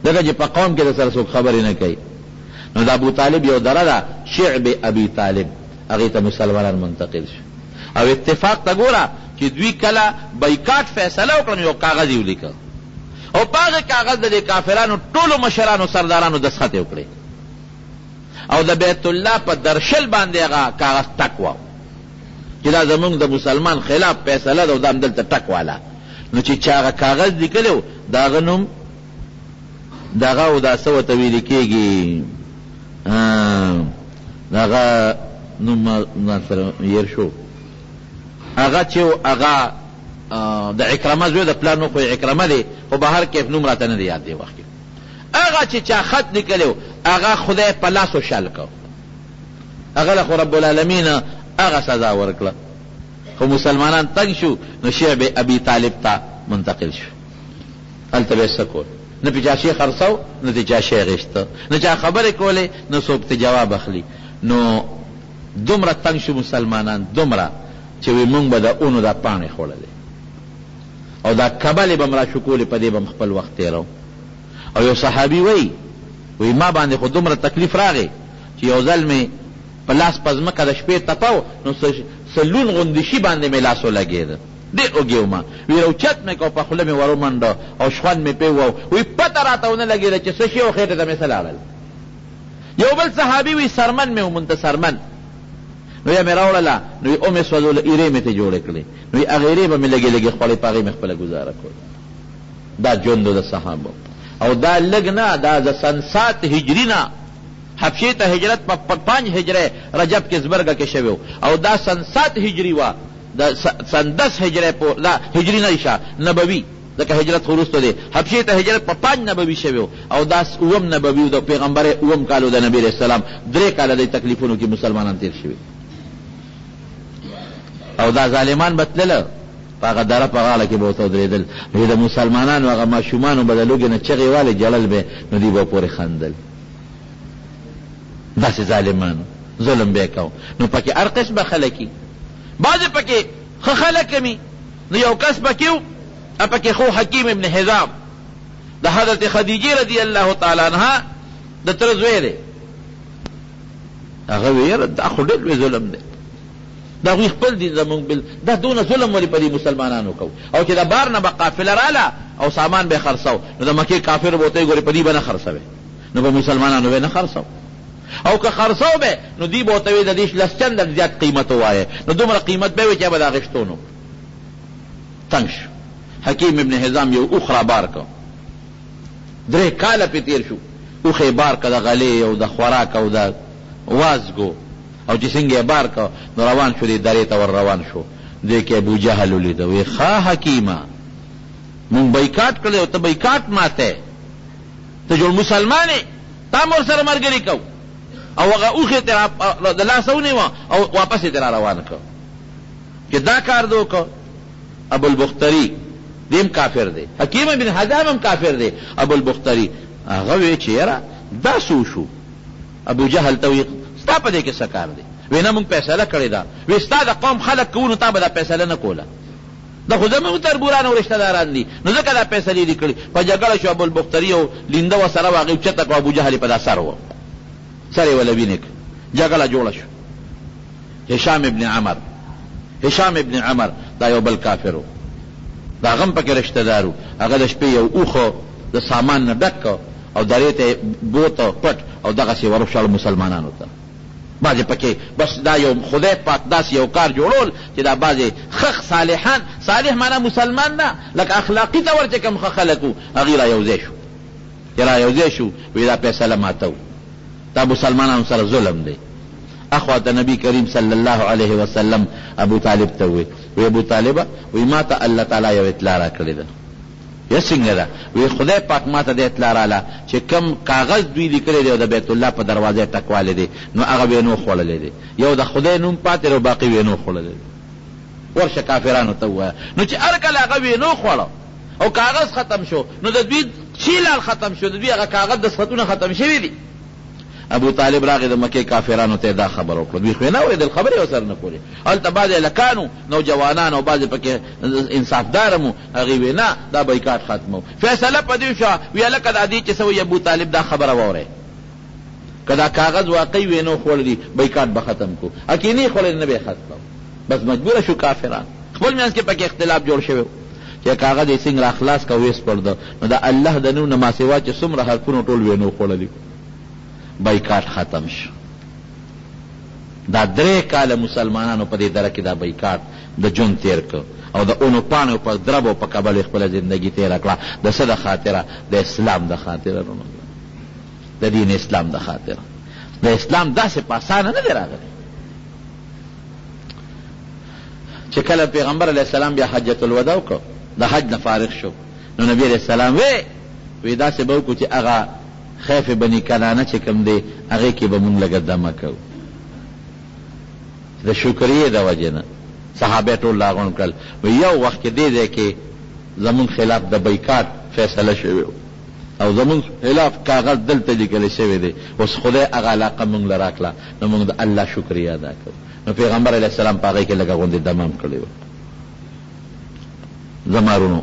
دغه چې په قوم کې د سره څوک خبرې نه کوي نو د ابو طالب یو دره ده شعب ابي طالب هغې ته مسلمانان منتقل شو او اتفاق ته ګوره چې دوی کله بایکاټ فیصله وکړه نو یو کاغذ یې ولیکه او په هغه کاغذ د دې کافرانو ټولو مشرانو سردارانو دستخط یې وکړې او د بیت الله په درشل باندې هغه کاغذ ټک واو چې دا زمونږ د مسلمان خلاف فیصله ده او دا همدلته ټک واله نو چې چا هغه کاغذ لیکلی و د هغه نوم دغه او دا څه ورته ویل کېږي دغه نوم ځان سره هیر شو هغه چې هغه د عکرمه زوی د پلار نو خو عکرمه دی خو به هر کیف نوم راته نه دی یاد دی وخت کې هغه چې چا خط لیکلی و هغه خدای په لاسو شل کو هغه له خو رب العالمین هغه سزا ورکړه خو مسلمانان تنګ شو نو شعب ابي طالب ته منتقل شو هلته به یې څه کول نه پې چا شی خرڅو نه د چا شی غېشته نه چا خبرې کولې نه څوک ته جواب اخلي نو دومره تنګ شو مسلمانان دومره چې وی مونږ به د اونو دا پاڼې خوړلې او دا کبلې به م را شکولې په دې به م خپل وخت تېرو او یو صحابي وی ما باندې خو دومره تکلیف راغی چې یو ځل مې په لاس په ځمکه د شپې تپاو نو سلون غوندې شي باندې مې لاس ولګېده ډېر اوږې وما وی روچت مې کو په خوله مې ور ومنډه او شخوند مې پې وو وی پته راته ونه لګېده چې څه شي او خېټې ته مې څه لاړل یو بل صحابي وی سرمن مې ومونته سرمن نو یا مې راوړله نو وی او مې سوځوله ایرې مې ته جوړې کړې نو وی هغې ایرې به مې لږې لږې خوړې په هغې مې خپله ګزاره کړ دا ژوند د صحابو او دا لږ نه دا د سن 7 هجري نه حبشې ته هجرت په 5 هجره رجب کې زبرګه کې شوی او دا سن 7 هجري وه د سن 10 هجره په لا هجري نه شه نبوي ځکه هجرت خو وروسته دی حبشې ته هجرت په 5 نبوي شوی او دا 7 نبوي د پیغمبر 7 کالو د نبی علیه السلام 3 کاله د تکلیفونو کې مسلمانان تیر شوي او دا ظالمان به تلله په هغه دره په غاړه کې به ورته ودرېدل د مسلمانانو هغه ماشومانو به د لوږې نه چغې والې جړل به نو دوی به پورې خندل داسې ظالمانو ظلم به یې کو نو پکې هر قسمه خلک وي بعضې پکې ښه خلک وي نو یو کس پکې و پکې خو حکیم ابن حزام د حضرت خدیجې رضی الله تعالی عنها د تره زوی دی هغه وی یاره دا خو ډېر لوی ظلم دی دا هغوی خپل دین زمونږ دا دونه ظلم ولې په دې مسلمانانو کو او چې د بار نه به قافله راله او سامان به یې خرڅو نو د مکې کافر به ورته وایي ګورې په دې به نه خرڅوې نو به مسلمانانو به نه خرڅو او که خرڅو به نو دی به ورته وایي د دې 10 چنده زیات قیمت ووایه نو دومره قیمت به وي چې به د اخېستو نو تنګ شو حکیم ابن حزام یو اوښ را بار کو 3 کاله پې تېر شو اوښ یې بار که د غلې او د خوراک او د وازګو او چې څنګه یې بار که نو روان شو دې درې ته ور روان شو دې کې ابو جهل ولیده وی ښه حکیمه مونږ بایکاټ کړی او ته بایکاټ ماته ته جوړ مسلمان یې تا مور سره ملګري کو او هغه اوښ یې د لاسه ونیوه او واپس یې ترې را روان کړ چې دا کار دې وکړ ابو البختري دیم کافر دی حکیم بن حزام هم کافر دی ابو البختري هغه وی چې یاره دا څه شو ابو جهل ته وی ستا په دې کې څه کار دی وی نه مونږ فیصله کړې ده وی ستا د قوم خلک کوو نو تا به دا فیصله نه کوله دا خو زموږ تربوران او رشته داران دي نو ځکه دا فیصلې دي کړي په جګړه شو ابو البختري او لینده ورسره و هغې اوچته کړه ابو جهل په دا سر و سر یې وله وینې کړه جګړه جوړه شو هشام ابن عمر دا یو بل کافر و دا هغه هم پکې رشته دار و هغه د شپې یو اوښ د سامان نه ډک او درې ته بوته پټ او دغسې ورشاړه مسلمانانو ته بعضې پکې بس دا یو خدای پاک داسې یو کار جوړول چې دا بعضې خخ صالحان صالح معنا مسلمان نه لکه اخلاقي طور چې کوم ښه خلک و هغې را یو ځای شو چې را یوځای شو وی دا فیصله ماته و دا مسلمانانو سره ظلم دی. اخوا ته نبی کریم صلی الله علیه وسلم ابو طالب ته وی ابو طالبه وی ما ته الله تعالی یو اطلاع را کړې ده. یا څنګه ده؟ وی خدای پاک ما ته د اطلاع رااله چې کم کاغذ دوی لیکلی دی او د بیت الله په دروازه ټکوالی دی نو هغه به نو خوړلی دی، یو د خدای نوم پاتې او باقي وی نو خوړلی دی. ورشه کافرانو ته ووایه نو چې هر کله هغه وی نو خوړه او کاغذ ختم شو نو د دوی چیلال ختم شو، د دوی هغه کاغذ دستخطونه ختم شوي دي. ابو طالب راغی د مکې کافرانو ته دا خبر وکړه، دوی خو نه اورېدل، خبرې ورسره نه کولې. هلته بعضې هلکانو نوجوانان او بعضې پکې انصافداره مو هغې وی نه دا بایکاټ ختمو. فیصله په دې شوه وی هلکه دا دې چې څه وایي ابو طالب دا خبره واورئ، که دا کاغذ واقعي وی نو خوړلي بایکاټ به ختم کو، اکې نه یې خوړلي نه به یې ختم. بس مجبوره شو کافران، خپل منځ کې پکې اختلاف جوړ شوی چې کاغذ یې څنګه را خلاص که ویس پړده نو د الله د نوم نه ما سوا چې څومره حرفونه ټول وی نو خوړلي بایکاټ ختم شو. دا 3 کاله مسلمانانو په دې دره کې دا بایکاټ د ژوند تیر کړ او د اونو پاڼو په دربو په کبل خپله زندګي تیره کړه. د څه د خاطره؟ د اسلام د خاطره، د دین اسلام د خاطره. د اسلام داسې په اسانه نه دی راغلی. چې کله پیغمبر علیه السلام بیا حجت الوداع وکړ، د حج نه فارغ شو، نو نبی علیه السلام وی داسې به وکړو چې هغه خیف بني کنانه چې کوم دی هغې کې به مونږ لږه دمه کوو. د شکریې د وجې نه صحابه ټول راغونډ کړل، یو وخت کې دې ځای کې زمونږ خلاف د بایکاټ فیصله شوې او زمونږ خلاف کاغذ دلته لیکلی شوی دی، اوس خدای هغه علاقه مونږ له راکړه نو مونږ د الله شکریه ادا کوو. نو پیغمبر علیه السلام په هغې کې لږه غوندې دمام کړی و. زمارونو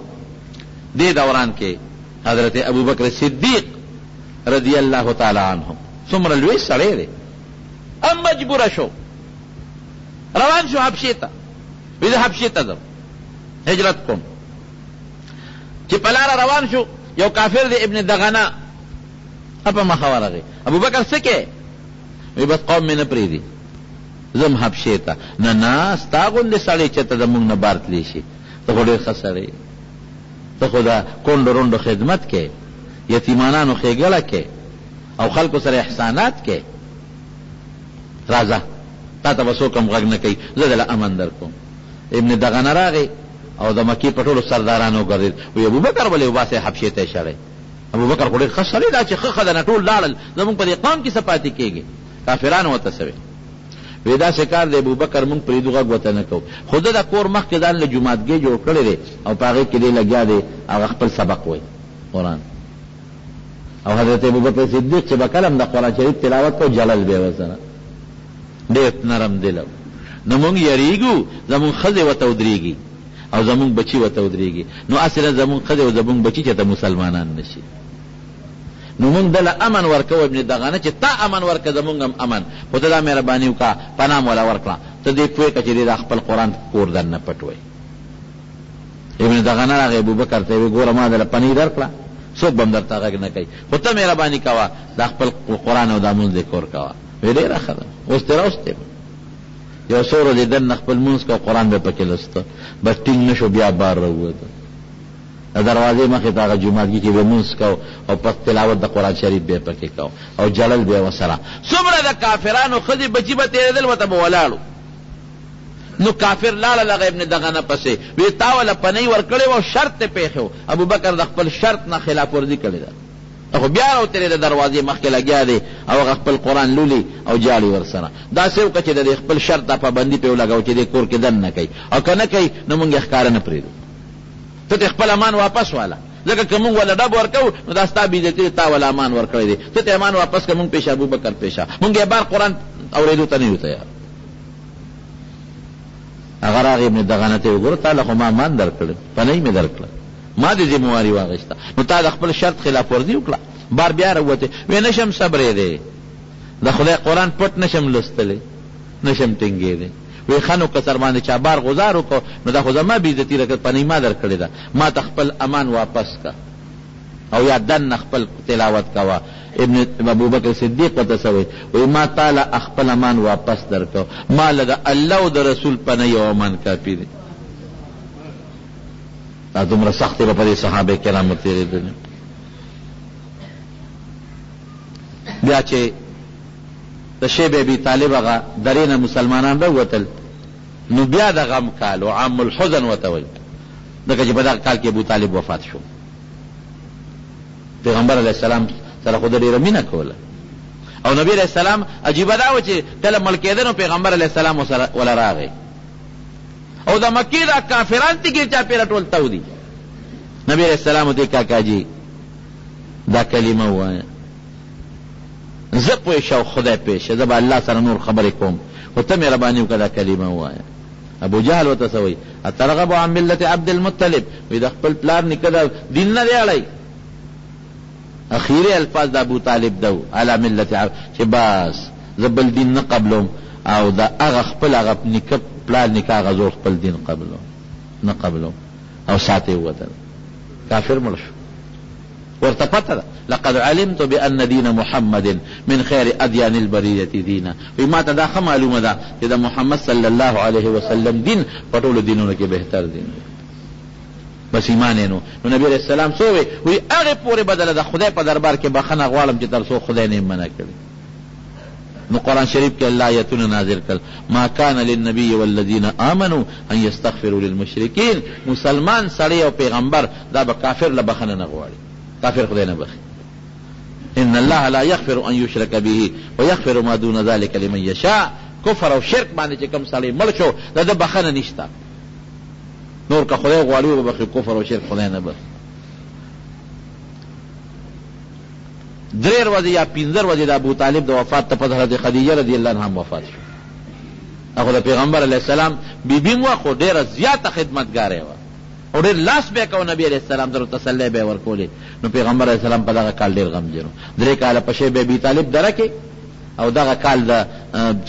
دې دوران کې حضرت ابوبکر صدیق رضی الله تعالی عنه څومره لوی سړی دی، ام مجبوره شو روان شو حبشې ته، وی زه حبشې ته ځم هجرت کوم. چې په لاره روان شو یو کافر دی ابن دغنه په مخه ورغی. ابوبکر څه کې؟ وی بس قوم مې نه پرېږدي ځم حبشې ته. نه نه ستا غوندې سړی چې ته زمونږ نه بار تلی شي، ته خو ډېر ښه سړی، ته خو د کونډو رونډو خدمت کې، یتیمانانو ښېګړه کې او خلکو سره احسانات کې، راځه تا ته به څوک هم غږ نه کوي، زه دله امن در کوم. ابن دغنه راغی او د مکې په ټولو سردارانو وګرځېد، وی ابوبکر ولې وباسئ حبشې ته یې شړی. ابوبکر خو ډېر ښه سړی دا چې ښه ښه نه ټول لاړل، زمونږ په دې قوم کې څه پاتې کېږي. کافرانو ورته څه وی؟ وی داسې کار دی ابوبکر مونږ پرېږدو غږ ورته نه کوو، خو ده د کور مخکې ځان له جوماتګۍ جوړ کړی دی او په هغې کې دی لګیا دی هغه خپل سبق وایي قرآن. او حضرت ابوبکر صدیق چې به کله هم د قرآن شریف تلاوت کو جلل به ورسره ډېر نرم دل. نو مونږ یریږو زمونږ ښځې ورته ودرېږي او زمونږ بچي ورته ودرېږي، نو اصلا زمونږ ښځې او زمونږ بچي چې ته مسلمانان نشي. نو مونږ دله امن ورکوو ابن دغنه چې تا امن ورکه زمونږ هم امن، خو ته دا مهرباني وکړه پناه مولا ورکړه، ته دې پوه کړه چې دې دا خپل قرآن کور در نه پټ وی. ابن دغنه راغی ابوبکر ته وی ګوره ما دله پناه درکړه، څوک به هم درته غږ نه کوي، خو ته مهرباني کوه دا خپل قرآن او دا مونځ دې کور کوه. وی ډېره ښه ده، اوس دې راوستې یو څو ورځې دننه خپل مونځ کوه، قرآن به پکې لسته، بس ټینګ نه شو بیا بار راووته. د دروازې مخې ته هغه جوماتګي کې به مونځ کو او پس تلاوت د قرآن شریف به پکې کو او جلل به ورسره. څومره د کافرانو ښځې بچي به تېرېدل ورته به ولاړو. نو کافر لاړه لغه ابن دغنه پسې، وی تا وله پنۍ ورکړې وه، شرط یې پېښې و، ابوبکر د خپل شرط نه خلاف ورزي کړې ده، خو بیا راوتېرېده دروازې مخکې لګیا دی او هغه خپل قرآن لولي او جاړي ورسره. داسې وکړه چې د خپل شرط دا پابندي پې ولګوو چې دې کور کې دن نه کوي، او که نه کوي نو مونږ یې ښکاره نه پرېږدو، ته ته خپل امان واپس واله، ځکه که مونږ وله ډب ورکوو نو دا ستا بېعزتي دی، تا وله امان ورکړی دی، ته ته امان واپس که مونږ پېښه ابوبکر پېښه، مونږ یې بار قرآن اورېدو ته نه یو تیار. هغه راغی ابن دغنه ته وګوره تا له خو ما امان در کړی، پنۍ مې در کړه، ما دې ذمواري واخېسته، نو تا د خپل شرط خلاف ورزي وکړه. بار بیا راووتې، وی نشم صبرېدی، د خدای قرآن پټ نشم لوستلی، نشم ټینګېدی. وی ښه نو که سر باندې چا بار غذار وکړو نو دا خو زما بېعزتي ده، پنۍ ما در کړې ده، ما ته خپل امان واپس که او یا دننه خپل تلاوت کوه. ابن ابوبکر صدیق ورته څه وی؟ وی ما تاله خپل امان واپس در کو، ما له د الله او د رسول پنۍ او امان کافي دی. دا دومره سختې به په دې صحابه کرامو تېرېدلې. بیا چې د شیب ابي طالب هغه درې نه مسلمانان راووتل نو بیا د غم کال او عام الحزن ورته وایي ځکه چې په دغه کال کې ابو طالب وفات شو. پیغمبر علیه السلام سره خو ډېره مینه کوله او نبی علیه السلام عجیبه دا و چې کله مړ کېده نو پیغمبر علیه السلام وله راغی او د مکې دا کافران تکې چاپېره ټول تودي. نبی علیه السلام ورته کاکاجي دا کلمه ووایه زه پوه شه او خدای پېښه زه به الله سره نور خبرې کوم خو ته مهرباني وکړه دا کلمه ووایه. ابو جهل ورته څه وایي اترغب عن ملت عبدالمطلب وایي د خپل پلار نیکه د دین نه دی اړی. اخیری الفاظ د ابو طالب دو علی ملت چې بس زه بل دین نه قبلوم او د هغه خپل هغه نیکه پلار نیکه هغه زور خپل دین قبلوم نه قبلوم او ساته ووتل کافر مړ شو. ورته پته ده لقد علمت بأن دين محمد من خير أديان البرية دينا وی ما ته دا ښه معلومه ده چې د محمد صلی الله علیه وسلم دین په ټولو دینونو کې بهتر دین دی. بس ایمان یې نو نبی علیہ السلام څه وی وی هغې پورې بدله د خدای په دربار کې بخښنه غواړم چې تر څو خدای نه یې منع کړي. نو قرآن شریف کې الله آیتونه نازل کړل ما کان للنبي والذین آمنوا ان یستغفروا للمشرکین. مسلمان سړی او پیغمبر دا به کافر له بخښنه نه غواړي کافر خدای نه بخي. ان الله لا يغفر ان يشرك به ويغفر ما دون ذلك لمن يشاء. کفر او شرک باندې چې کوم سړی مړ شو دا د بخښنه نشته نور که خدای غواړي وبخي کفر او شرک خدای نه بخي. 3 ورځې یا 15 ورځې د ابو طالب د وفات ته پس حضرت خدیجه رضی الله عنها وفات شو. هغه د پیغمبر علیه السلام بیبي مو خو ډېره زیاته خدمتګاره وه او ډېر لاس به یې کوه نبي علیه السلام سره تسلی به یې ورکولې. نو پیغمبر علیه السلام په دغه کال ډېر غمجن و 3 کاله په شیب ابي طالب دره کې او دغه کال د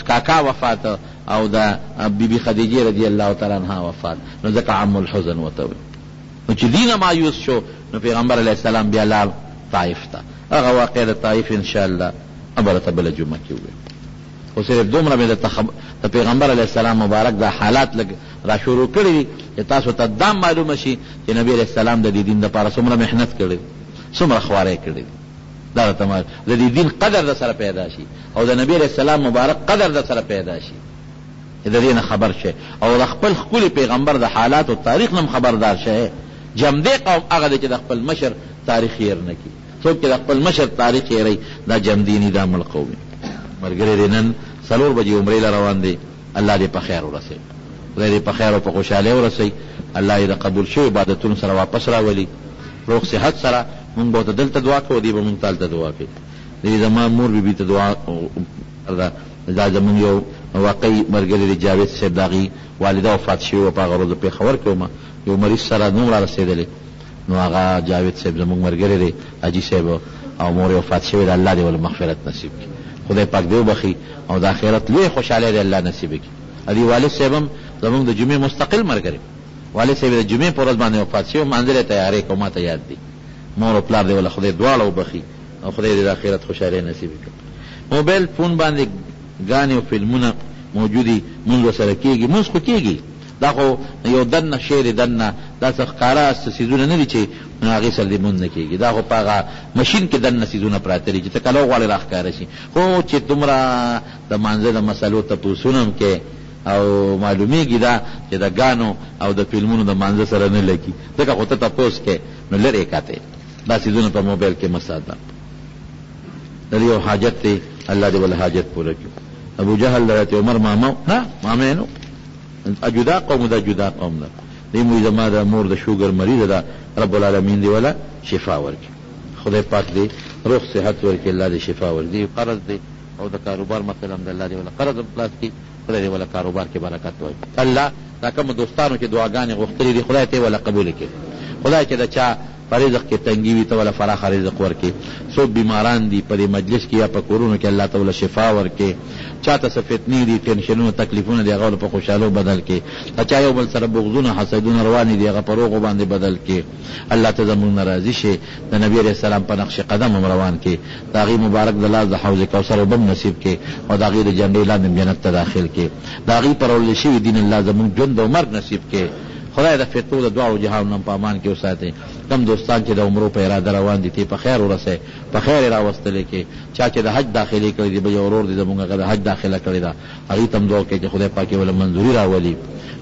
کاکا وفات او د بیبي خدیجه رضی الله تعالی عنها وفات نو ځکه عم الحزن ورته وایي. نو چې دینه مایوس شو نو پیغمبر علیه السلام بیا لاړ طائف ته. هغه واقع د طائف انشاءالله ابرته بله جمعه کې ووایو خو صرف دومره مې د پیغمبر علیه السلام مبارک دا حالات لږ را شروع کړي دي چې تاسو ته دا معلومه شي چې نبی علیه السلام د دې دین دپاره څومره محنت کړی څومره خواری کړی دی. دا د دې دین قدر در سره پیدا شي او د نبی علیه السلام مبارک قدر در سره پیدا شي چې د دې نه خبر شي او د خپل ښکلي پیغمبر د حالات او تاریخ نه خبردار شي. جمدې قوم هغه دی چې د خپل مشر تاریخ هېر نه کړي. څوک چې د خپل مشر تاریخ هېروي دا جمدیني دا مړ قوم ملګري دی نن 4 بجې عمرې له روان دی. الله دې په خیر ورسوي خدای دې په خیر او په خوشحالۍ ورسوي. الله یې د قبول شوي عبادتونو سره واپس راولي روغ صحت سره. مونږ به ورته دلته دعا کوو دی به مونږ تالته دعا کوي. دې زما مور بیبي ته دعا دا زمونږ یو واقعي ملګری دی جاوید صاحب د هغې والده وفات شوي وه په هغه ورځ پېښور کې ومه یو مریض سره نوم را رسېدلی نو هغه جاوید صاحب زمونږ ملګری دی حاجي صاحب او مور یې وفات شوې ده. الله دې ولې مغفرت نصیب کړي خدای پاک دې وبخي او د آخرت لوی خوشحالۍ دې الله نصیب کړي. علي والد صاحب هم زمونږ د جمعې مستقل ملګری والد صاحب د جمعې په ورځ باندې وفات شوی منځل یې تیارې کوم ما ته یاد دي. مور او پلار دې ولې خدای دواړه وبخي او خدای دې د آخرت خوشحالۍ نصیب کړي. موبایل فون باندې ګانې او فلمونه موجودي مونږ ورسره کېږي مونځ خو کېږي دا خو یو دننه شعر دننه دا څه ښکاره څیزونه نه دي چې هغې سره دې مونځ نه کېږي. دا خو په هغه مشین کې دننه څیزونه پراته دي چې ته کله وغواړې راښکاره شي. خو چې دومره د مانځه د مسلو تپوسونه هم کې او معلومیږي دا چې د ګانو او د فلمونو د مانځه سره نه لګي ځکه خو ته تپوس کې نو لرې کاتې دا څیزونه په موبایل کې مه ساته. د یو حاجت دی الله دې ول حاجت پوره کړي. ابو جهل حضرت عمر مامو نه مامې نو جدا قوم دا جدا قوم ده. دې مو زما د مور د شوګر مریض ده رب العالمین دې ولا شفا ورکړي. خدای پاک دې روغ صحت ورکړي. الله دې شفا ورکړي. قرض دې او د کاروبار مثلا د الله دې ولا قرض خلاص کړي. خدای دې ولا کاروبار کې برکت ورکړي. الله دا کوم دوستانو چې دعاګانې غوښتلې دي خدای ته ولا قبول کړي. خدای چې دا چا په رزق کې تنګي وي ته ولا فراخ رزق ورکړي. څوک بیماران دي په مجلس کې یا په کورونو کې الله تعالی شفا ورکړي. چاته څه فتنې دي ټینشنونه تکلیفونه دي هغه په خوشحالو بدل کړي. چا یو بل سره بغضونه حسدونه روانې دي هغه په روغو باندې بدل کړي. الله ته زموږ نه راضي شي. د نبي علیه السلام په نقش قدم هم روان کړي. د هغې مبارک د لاس د حوض کوثر اوبه هم نصیب کړي او د هغې د جنډې لاندې جنت ته داخل کړي. د هغې پرولې شوي دین الله زموږ ژوند او مرګ نصیب کړي خدای د فتنو د دواړو جهانونو په امان کې وساتي. کم دوستان چې د عمرو په اراده روان دي تی په خیر ورسه، په خیر راوستلې کې. چا چې د حج داخلي کړی دی به اورور دي زمونږ د حج داخله کړی دا، هغه تم دعا کوي چې خدای پاک ول منظوري راولي.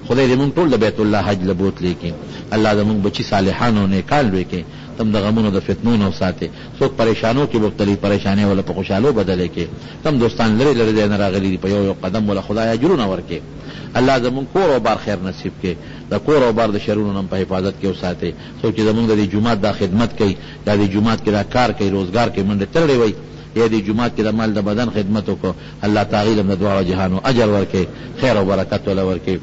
خدای دې مونږ ټول د بیت الله حج لبوت لیکي. الله زمونږ بچی صالحانو نه کال وکي، تم د غمونو د فتنو نه وساتي. څوک پریشانو کې مبتلي پریشانې ولا په خوشالو بدلې کې. کم دوستان لري لري نه راغلي دی په یو قدم ولا خدای اجرونه ورکي. الله زمون کور او بار خیر نصیب کې، د کور او بار د شرونو نه په حفاظت کې وساتي. څوک چې زمون د جمعات د خدمت کوي، د جمعات کې دا کار کوي، روزګار کې منډه تړلې وي، یا د جمعات کې د مال د بدن خدمت وکړو، الله تعالی له دوه جهانو اجر ورکي، خیر او برکت ولا ورکي.